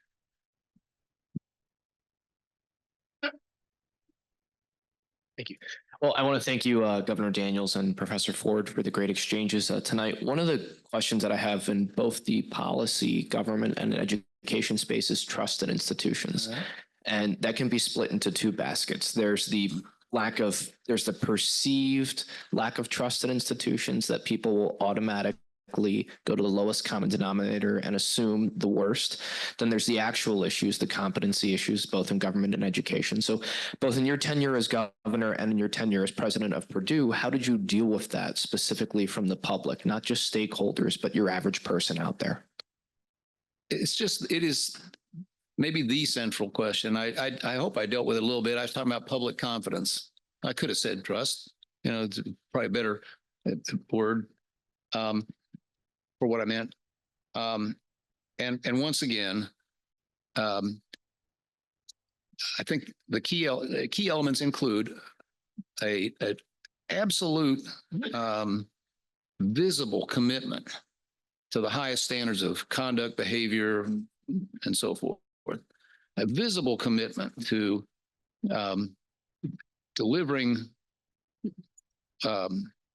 Thank you. Well, I want to thank you, Governor Daniels and Professor Ford, for the great exchanges tonight. One of the questions that I have in both the policy, government, and education space is trust in institutions. And that can be split into two baskets. There's the perceived lack of trust in institutions, that people will automatically go to the lowest common denominator and assume the worst. Then there's the actual issues, the competency issues, both in government and education. So both in your tenure as governor and in your tenure as president of Purdue, how did you deal with that specifically from the public, not just stakeholders, but your average person out there? It is maybe the central question. I hope I dealt with it a little bit. I was talking about public confidence. I could have said trust, it's probably a better word for what I meant. And once again, I think the key elements include a absolute visible commitment to the highest standards of conduct, behavior, and so forth. A visible commitment to delivering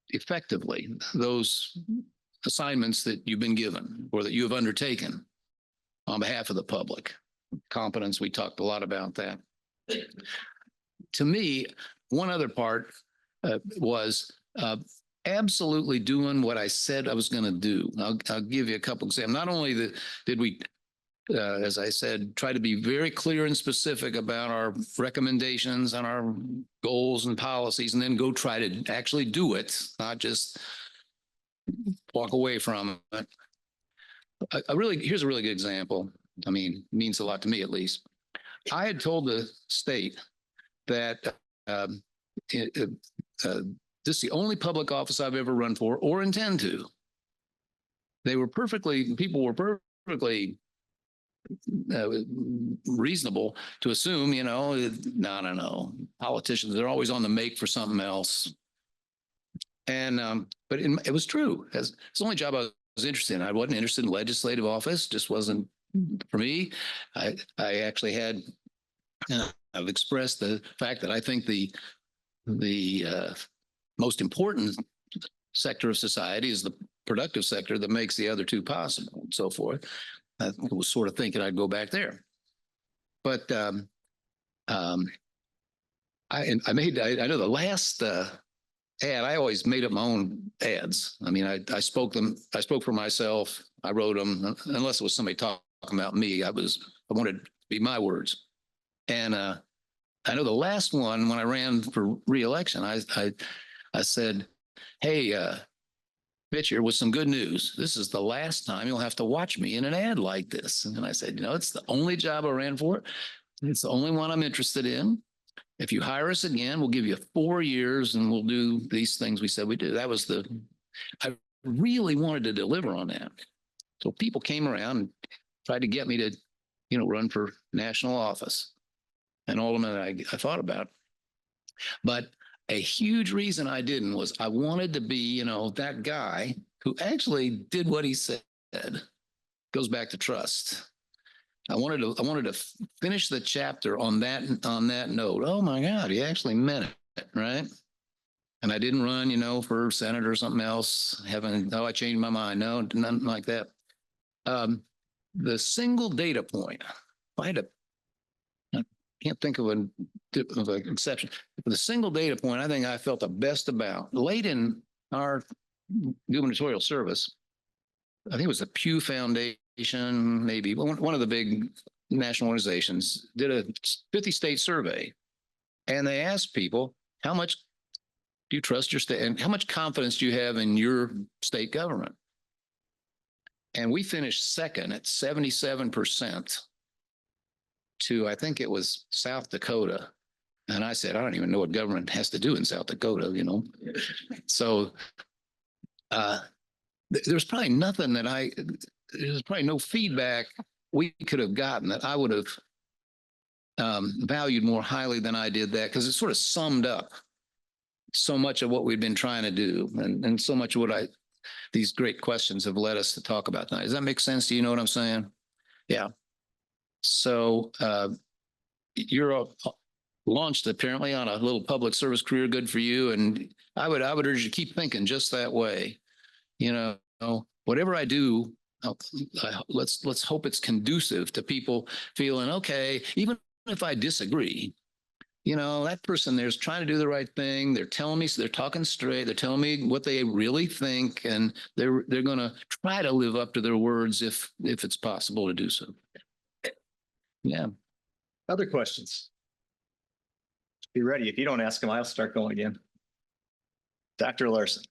effectively those assignments that you've been given or that you have undertaken on behalf of the public. Competence, we talked a lot about that. To me, one other part was absolutely doing what I said I was going to do. I'll give you a couple examples. Not only did we, as I said, try to be very clear and specific about our recommendations and our goals and policies, and then go try to actually do it, not just walk away from it. Here's a really good example. I mean, it means a lot to me, at least. I had told the state that this is the only public office I've ever run for or intend to. People were perfectly reasonable to assume, no. Politicians, they're always on the make for something else. And, but it was true. It's the only job I was interested in. I wasn't interested in legislative office, just wasn't for me. I actually had, I've expressed the fact that I think the most important sector of society is the productive sector that makes the other two possible, and so forth. I was sort of thinking I'd go back there, but I know the last ad. I always made up my own ads. I mean, I spoke for myself. I wrote them, unless it was somebody talking about me. I wanted to be my words. And I know the last one, when I ran for reelection, I said, hey, Mitch, here with some good news. This is the last time you'll have to watch me in an ad like this. And I said, it's the only job I ran for. It's the only one I'm interested in. If you hire us again, we'll give you 4 years and we'll do these things we said we do. I really wanted to deliver on that. So people came around and tried to get me to, run for national office. And all of them I thought about. But a huge reason I didn't was I wanted to be, that guy who actually did what he said. Goes back to trust. I wanted to finish the chapter on that note. Oh my God, he actually meant it, right? And I didn't run, for senator or something else. I changed my mind. No, nothing like that. The single data point, I can't think of an exception. But the single data point I think I felt the best about late in our gubernatorial service, I think it was the Pew Foundation, maybe one of the big national organizations, did a 50-state survey. And they asked people, how much do you trust your state and how much confidence do you have in your state government? And we finished second at 77% to, I think it was South Dakota. And I said, I don't even know what government has to do in South Dakota, So there's probably nothing there's probably no feedback we could have gotten that I would have valued more highly than I did that, because it sort of summed up so much of what we've been trying to do and so much of what these great questions have led us to talk about tonight. Does that make sense? Do you know what I'm saying? Yeah. So you're launched apparently on a little public service career. Good for you. And I would urge you to keep thinking just that way. Whatever I do, let's hope it's conducive to people feeling okay, even if I disagree. That person there's trying to do the right thing. They're telling me, so they're talking straight. They're telling me what they really think, and they're going to try to live up to their words if it's possible to do so. Yeah. Other questions? Be ready. If you don't ask them, I'll start going again. Dr. Larson.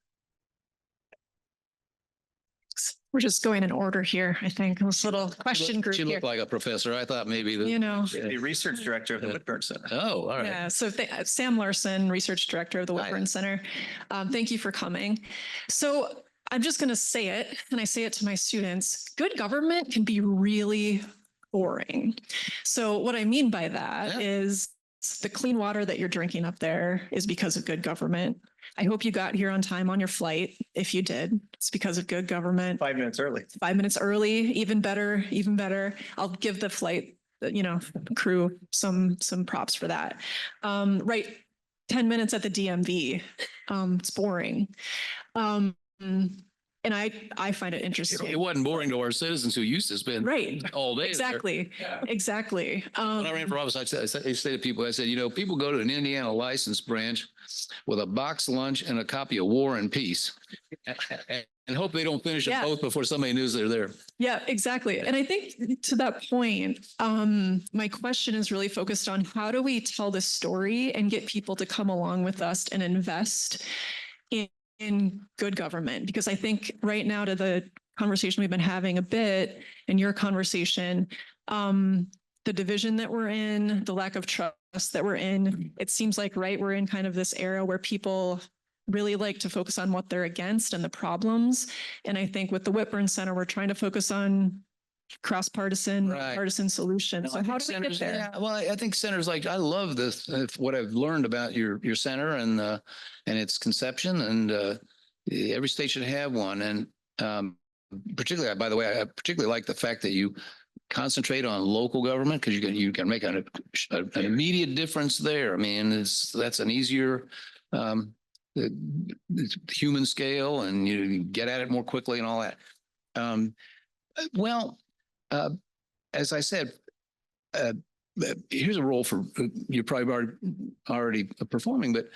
We're just going in order here, I think. This little question group She here. looked like a professor. I thought maybe the The research director of the Whitburn Center. Oh, all right. Yeah, so Sam Larson, research director of the Whitburn Center. Thank you for coming. So I'm just going to say it, and I say it to my students. Good government can be really boring. So what I mean by that is the clean water that you're drinking up there is because of good government. I hope you got here on time on your flight. If you did, it's because of good government. 5 minutes early. 5 minutes early, even better, even better. I'll give the flight, crew some props for that. Right. 10 minutes at the DMV. It's boring. And I find it interesting. It wasn't boring to our citizens who used to spend all day. Exactly. There. Exactly. When I ran for office, I said to people, people go to an Indiana license branch with a box lunch and a copy of War and Peace and hope they don't finish them both before somebody knows they're there. Yeah, exactly. And I think to that point, my question is really focused on how do we tell the story and get people to come along with us and invest in good government? Because I think right now, to the conversation we've been having a bit in your conversation, the division that we're in, the lack of trust that we're in, it seems like, we're in kind of this era where people really like to focus on what they're against and the problems. And I think with the Whitburn Center, we're trying to focus on cross-partisan, partisan solutions. So how do we get there? Yeah, well, I think centers I love this, what I've learned about your center and its conception, and every state should have one. And particularly, by the way, I particularly like the fact that you concentrate on local government, because you can make an immediate difference there. I mean, that's an easier human scale, and you get at it more quickly and all that. As I said, here's a role for you're probably already performing, but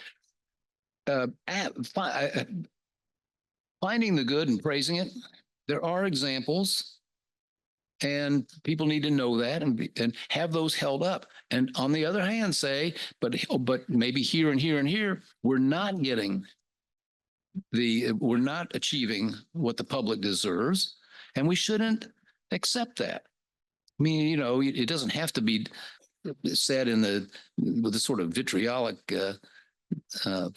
finding the good and praising it. There are examples, and people need to know that and have those held up. And on the other hand, say, but maybe here and here and here, we're not achieving what the public deserves, and we shouldn't accept that. I mean, it doesn't have to be said with the sort of vitriolic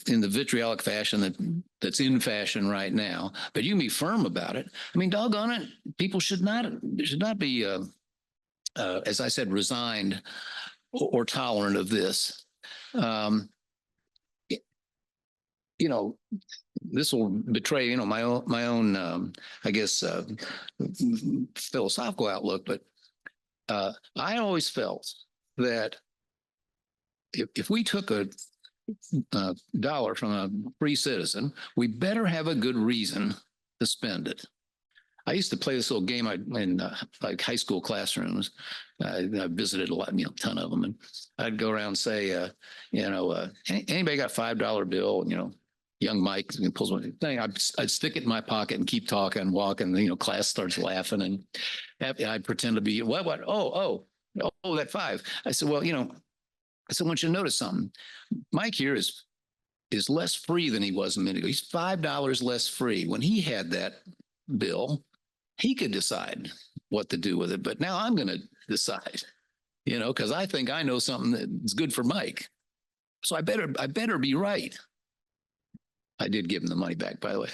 in the vitriolic fashion that's in fashion right now. But you can be firm about it. I mean, doggone it, people should not be, as I said, resigned or tolerant of this. This will betray, my own, I guess, philosophical outlook. But I always felt that if we took a dollar from a free citizen, we better have a good reason to spend it. I used to play this little game in like high school classrooms. I visited a ton of them, and I'd go around and say, anybody got $5 bill? Young Mike pulls one thing. I'd stick it in my pocket and keep talking and walking. Class starts laughing, and I'd pretend to be what? Oh, that $5. I said, well, I want you to notice something. Mike here is less free than he was a minute ago. He's $5 less free. When he had that bill, he could decide what to do with it. But now I'm going to decide, because I think I know something that's good for Mike. So I better be right. I did give him the money back, by the way.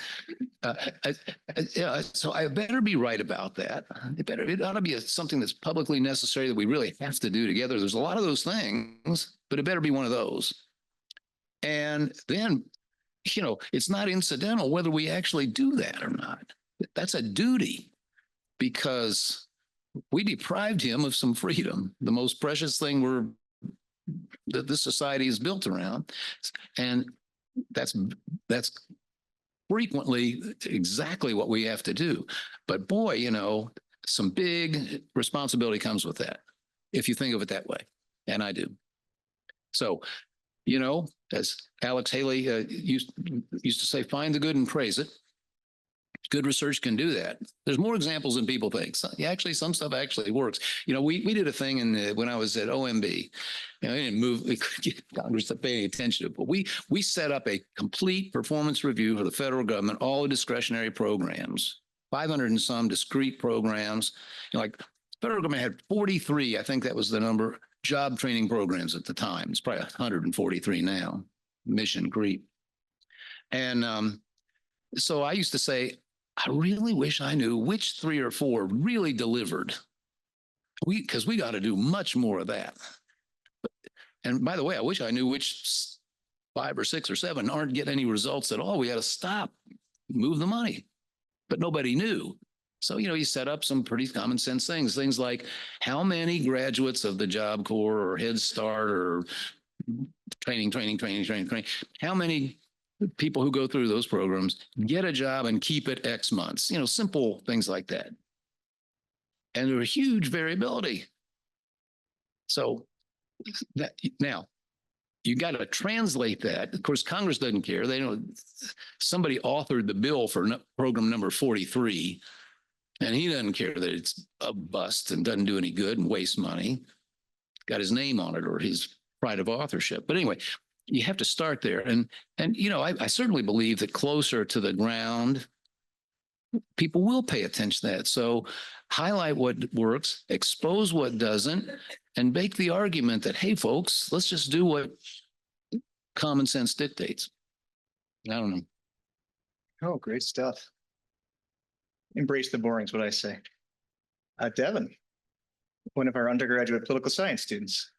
So I better be right about that. It ought to be something that's publicly necessary that we really have to do together. There's a lot of those things, but it better be one of those. And then, it's not incidental whether we actually do that or not. That's a duty, because we deprived him of some freedom, the most precious thing that this society is built around. And that's frequently exactly what we have to do. But boy, some big responsibility comes with that, if you think of it that way. And I do. So, as Alex Haley used to say, find the good and praise it. Good research can do that. There's more examples than people think. So, actually, some stuff actually works. We did a thing when I was at OMB. I didn't move. We couldn't get Congress to pay any attention to it, but we set up a complete performance review for the federal government, all the discretionary programs, 500 and some discrete programs. Like federal government had 43, I think that was the number, job training programs at the time. It's probably 143 now. Mission creep. And so I used to say, I really wish I knew which 3 or 4 really delivered. Because we got to do much more of that. And by the way, I wish I knew which 5 or 6 or 7 aren't getting any results at all. We got to stop, move the money. But nobody knew. So, you set up some pretty common sense things like how many graduates of the Job Corps or Head Start or training, how many people who go through those programs get a job and keep it X months, simple things like that. And there's huge variability. So now you got to translate that. Of course, Congress doesn't care. They don't. Somebody authored the bill for program number 43, and he doesn't care that it's a bust and doesn't do any good and wastes money. Got his name on it or his pride of authorship. But anyway, you have to start there. And I certainly believe that closer to the ground, people will pay attention to that. So highlight what works, expose what doesn't, and make the argument that, hey, folks, let's just do what common sense dictates. I don't know. Oh, great stuff. Embrace the boring is what I say. Devin, one of our undergraduate political science students.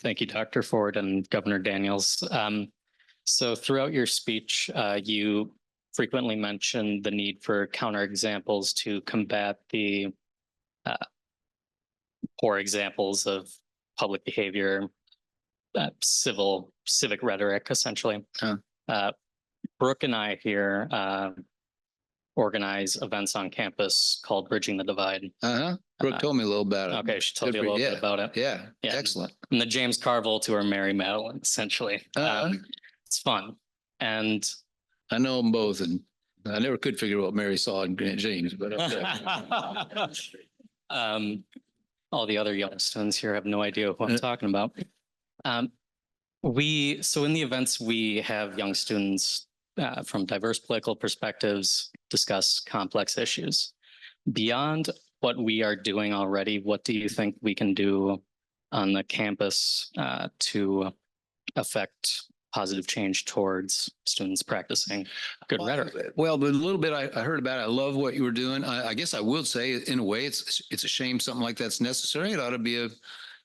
Thank you, Dr. Ford and Governor Daniels. So throughout your speech, you frequently mentioned the need for counterexamples to combat the poor examples of public behavior, civic rhetoric, essentially. Brooke and I here organize events on campus called Bridging the Divide. Brooke told me a little about it. Okay, she told you a little bit about it. Yeah, excellent. And the James Carville to her Mary Madeline, essentially. It's fun. And I know them both, and I never could figure out what Mary saw in Grant James, but all the other young students here have no idea what I'm talking about. So in the events, we have young students from diverse political perspectives discuss complex issues. Beyond what we are doing already, what do you think we can do on the campus to affect positive change towards students practicing good rhetoric? Well, the little bit I heard about it, I love what you were doing. I guess I will say, in a way, it's a shame something like that's necessary. It ought to be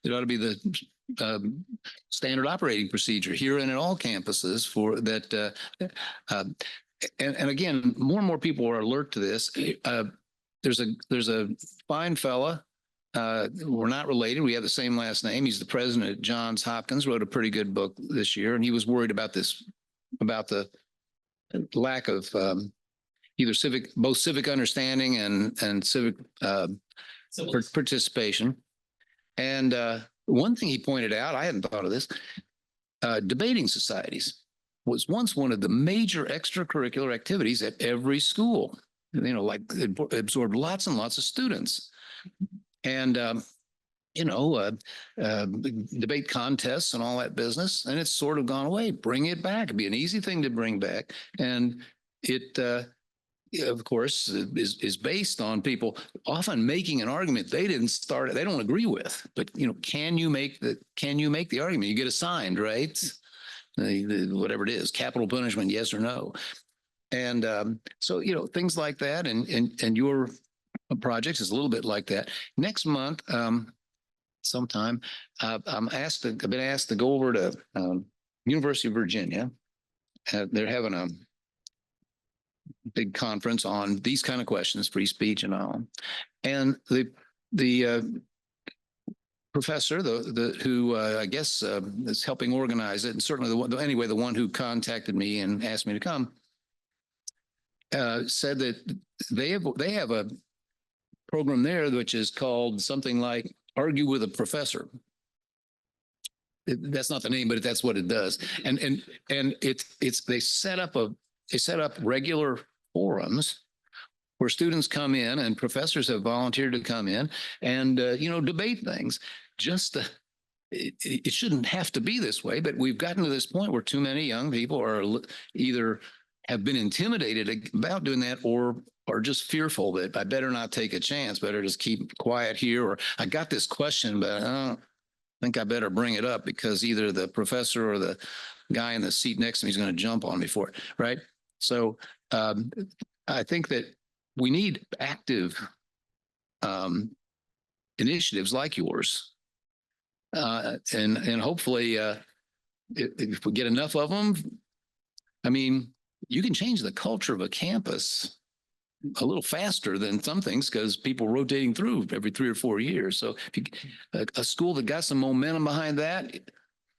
the standard operating procedure here and at all campuses for that. And again, more and more people are alert to this. There's a fine fella. We're not related. We have the same last name. He's the president at Johns Hopkins, wrote a pretty good book this year. And he was worried about the lack of either both civic understanding and civic participation. And one thing he pointed out, I hadn't thought of this, debating societies was once one of the major extracurricular activities at every school. Like it absorbed lots and lots of students. And, debate contests and all that business, and it's sort of gone away. Bring it back. It'd be an easy thing to bring back. And it, of course, is based on people often making an argument they don't agree with. But, can you make the argument? You get assigned, right? Whatever it is, capital punishment, yes or no. And so, things like that. And your projects is a little bit like that. Next month, sometime, I've been asked to go over to University of Virginia. They're having a big conference on these kind of questions, free speech and all. And the professor, who I guess is helping organize it, and certainly the one who contacted me and asked me to come, said that they have a program there which is called something like Argue with a Professor. That's not the name, but that's what it does. And they set up regular forums where students come in and professors have volunteered to come in and debate things. It shouldn't have to be this way, but we've gotten to this point where too many young people are either have been intimidated about doing that or are just fearful that I better not take a chance, better just keep quiet here, or I got this question, but I don't think I better bring it up because either the professor or the guy in the seat next to me is going to jump on me for it, right? So I think that we need active initiatives like yours. And hopefully if we get enough of them, I mean, you can change the culture of a campus a little faster than some things because people rotating through every 3 or 4 years. So if a school that got some momentum behind that,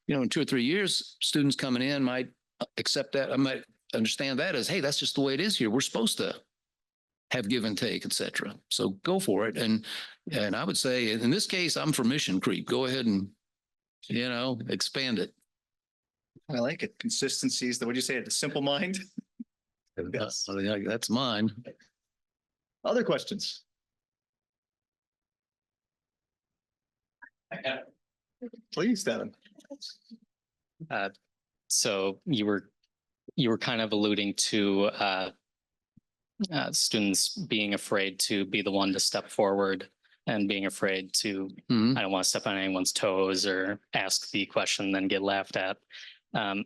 in 2 or 3 years, students coming in might accept that. I might understand that as, hey, that's just the way it is here. We're supposed to have give and take, et cetera. So go for it. And I would say in this case, I'm for mission creep. Go ahead and, expand it. I like it. Consistency is what'd you say? The simple mind. Yes. That's mine. Other questions? Please, Devin. So you were kind of alluding to students being afraid to be the one to step forward and being afraid to, I don't want to step on anyone's toes or ask the question, then get laughed at. I'm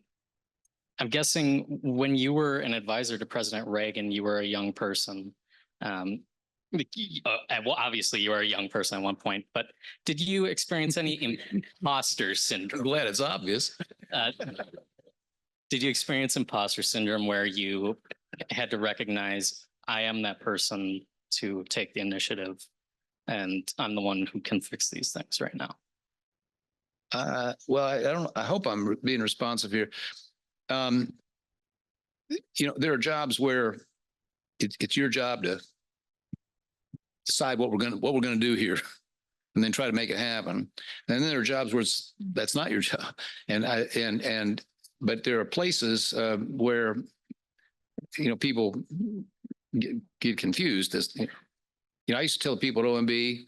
guessing when you were an advisor to President Reagan, you were a young person. Well, obviously you were a young person at one point, but did you experience any imposter syndrome? I'm glad it's obvious. Did you experience imposter syndrome where you had to recognize, I am that person to take the initiative and I'm the one who can fix these things right now? Well, I hope I'm being responsive here. There are jobs where it's your job to decide what we're going to do here and then try to make it happen. And then there are jobs where that's not your job. And but there are places where, people get confused. As I used to tell people at OMB,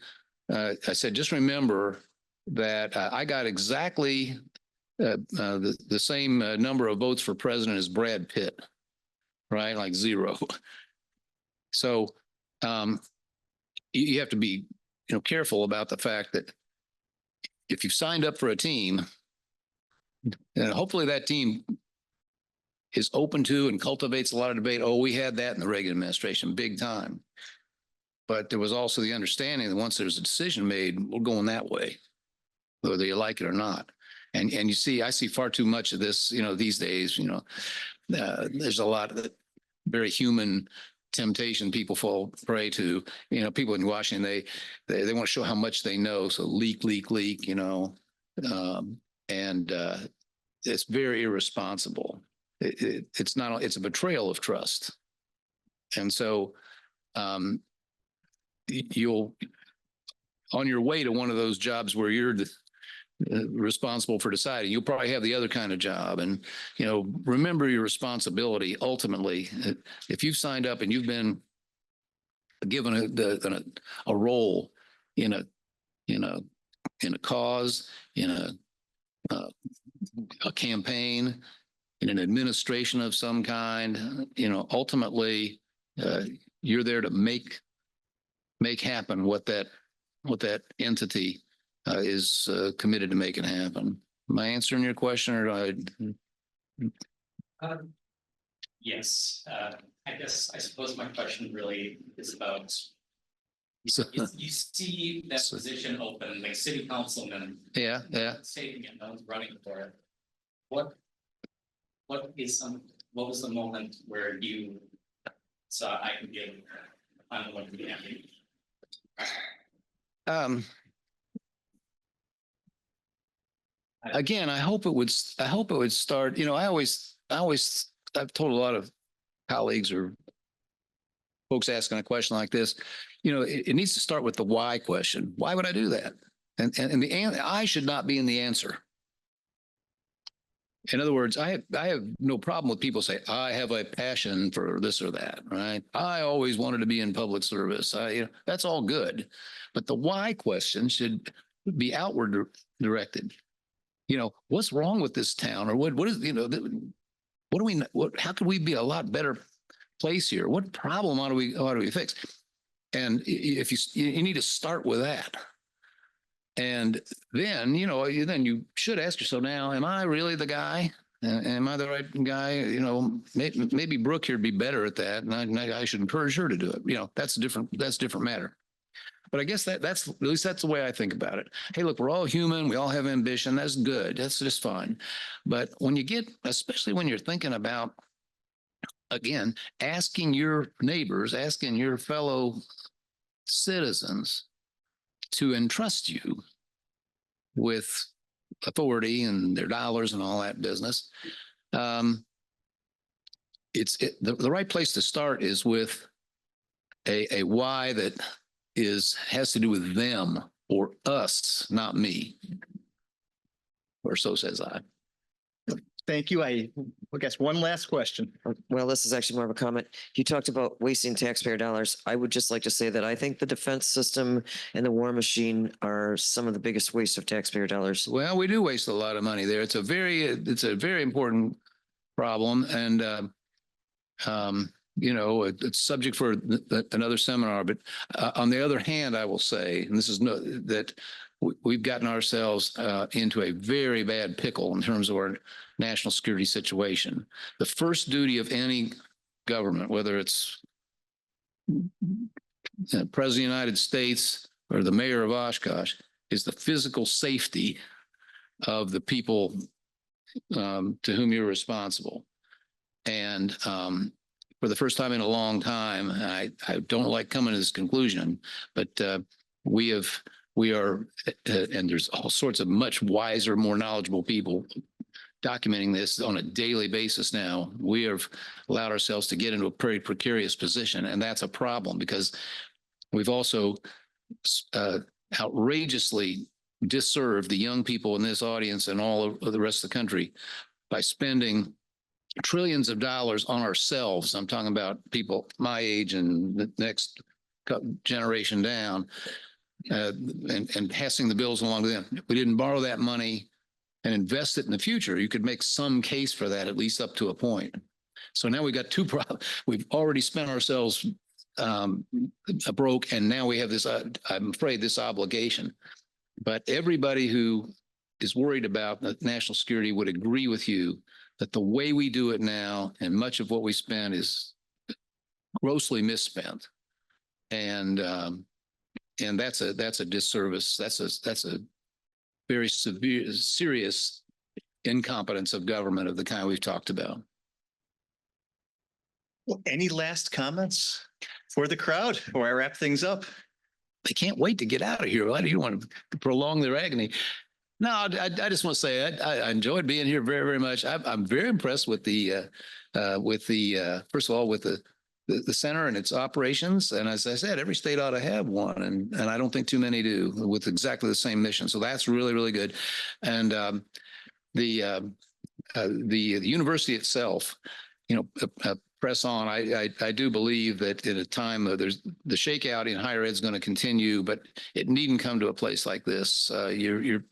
I said, just remember that I got exactly the same number of votes for president as Brad Pitt, right? Like 0. So you have to be, careful about the fact that if you've signed up for a team, and hopefully that team is open to and cultivates a lot of debate. Oh, we had that in the Reagan administration, big time. But there was also the understanding that once there's a decision made, we're going that way, whether you like it or not. And you see, I see far too much of this, these days. There's a lot of very human temptation people fall prey to. People in Washington, they want to show how much they know, so leak, and it's very irresponsible. It's not. It's a betrayal of trust, and so you'll, on your way to one of those jobs where you're responsible for deciding, you'll probably have the other kind of job. And remember your responsibility. Ultimately, if you've signed up and you've been given a role in a cause, in a campaign, in an administration of some kind, ultimately you're there to make happen what that entity is committed to making happen. Am I answering your question, or do I? Yes, I suppose my question really is about, you see that position open, like city councilman. Yeah. Stating it, no one's running for it. What was the moment where you saw I could get on one of the empty? Again, I hope it would start, I've told a lot of colleagues or folks asking a question like this, it needs to start with the why question. Why would I do that? And I should not be in the answer. In other words, I have no problem with people say, I have a passion for this or that, right? I always wanted to be in public service. That's all good. But the why question should be outward directed. What's wrong with this town? Or what is, how could we be a lot better place here? What problem ought we fix? And if you need to start with that. And then, then you should ask yourself, now, am I really the guy? Am I the right guy? Maybe Brooke here would be better at that. And I should encourage her to do it. That's a different matter. But I guess that's at least that's the way I think about it. Hey, look, we're all human. We all have ambition. That's good. That's just fine. But when you get, especially when you're thinking about, again, asking your neighbors, asking your fellow citizens to entrust you with authority and their dollars and all that business, the right place to start is with a why that has to do with them or us, not me. Or so says I. Thank you. I guess one last question. Well, this is actually more of a comment. You talked about wasting taxpayer dollars. I would just like to say that I think the defense system and the war machine are some of the biggest waste of taxpayer dollars. Well, we do waste a lot of money there. It's a very important problem, and it's subject for another seminar. But on the other hand, I will say, and this is that we've gotten ourselves into a very bad pickle in terms of our national security situation. The first duty of any government, whether it's President of the United States or the mayor of Oshkosh, is the physical safety of the people to whom you're responsible. And for the first time in a long time, I don't like coming to this conclusion, but we are, and there's all sorts of much wiser, more knowledgeable people documenting this on a daily basis now. We have allowed ourselves to get into a pretty precarious position, and that's a problem because we've also outrageously disserved the young people in this audience and all of the rest of the country by spending trillions of dollars on ourselves. I'm talking about people my age and the next generation down, and passing the bills along to them. If we didn't borrow that money and invest it in the future, you could make some case for that, at least up to a point. So now we've got two problems. We've already spent ourselves broke, and now we have this, I'm afraid, this obligation. But everybody who is worried about national security would agree with you that the way we do it now and much of what we spend is grossly misspent. And that's a disservice. That's a very serious incompetence of government of the kind we've talked about. Well, any last comments for the crowd before I wrap things up? They can't wait to get out of here. Why do you want to prolong their agony? No, I just want to say I enjoyed being here very, very much. I'm very impressed with the first of all, with the center and its operations. And as I said, every state ought to have one. And I don't think too many do with exactly the same mission. So that's really, really good. And the university itself, press on. I do believe that at a time there's the shakeout in higher ed is going to continue, but it needn't come to a place like this. You're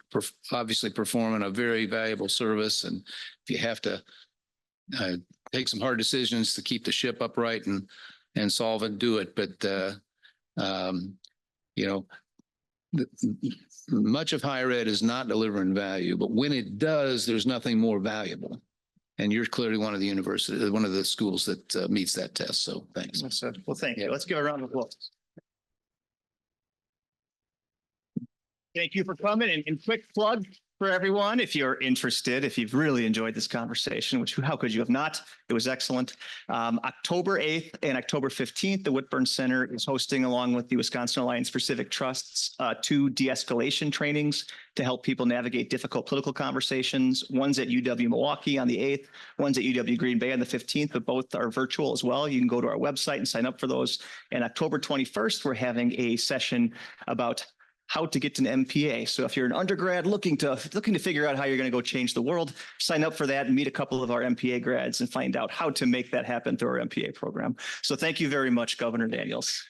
obviously performing a very valuable service, and if you have to take some hard decisions to keep the ship upright and solve it, do it. But much of higher ed is not delivering value, but when it does, there's nothing more valuable. And you're clearly one of the schools that meets that test. So thanks. Well, thank you. Let's give a round of applause. Thank you for coming. And quick plug for everyone, if you're interested, if you've really enjoyed this conversation, which how could you have not? It was excellent. October 8th and October 15th, the Whitburn Center is hosting, along with the Wisconsin Alliance for Civic Trusts, 2 de-escalation trainings to help people navigate difficult political conversations. One's at UW Milwaukee on the 8th, one's at UW Green Bay on the 15th, but both are virtual as well. You can go to our website and sign up for those. And October 21st, we're having a session about how to get to an MPA. So if you're an undergrad looking to figure out how you're going to go change the world, sign up for that and meet a couple of our MPA grads and find out how to make that happen through our MPA program. So thank you very much, Governor Daniels.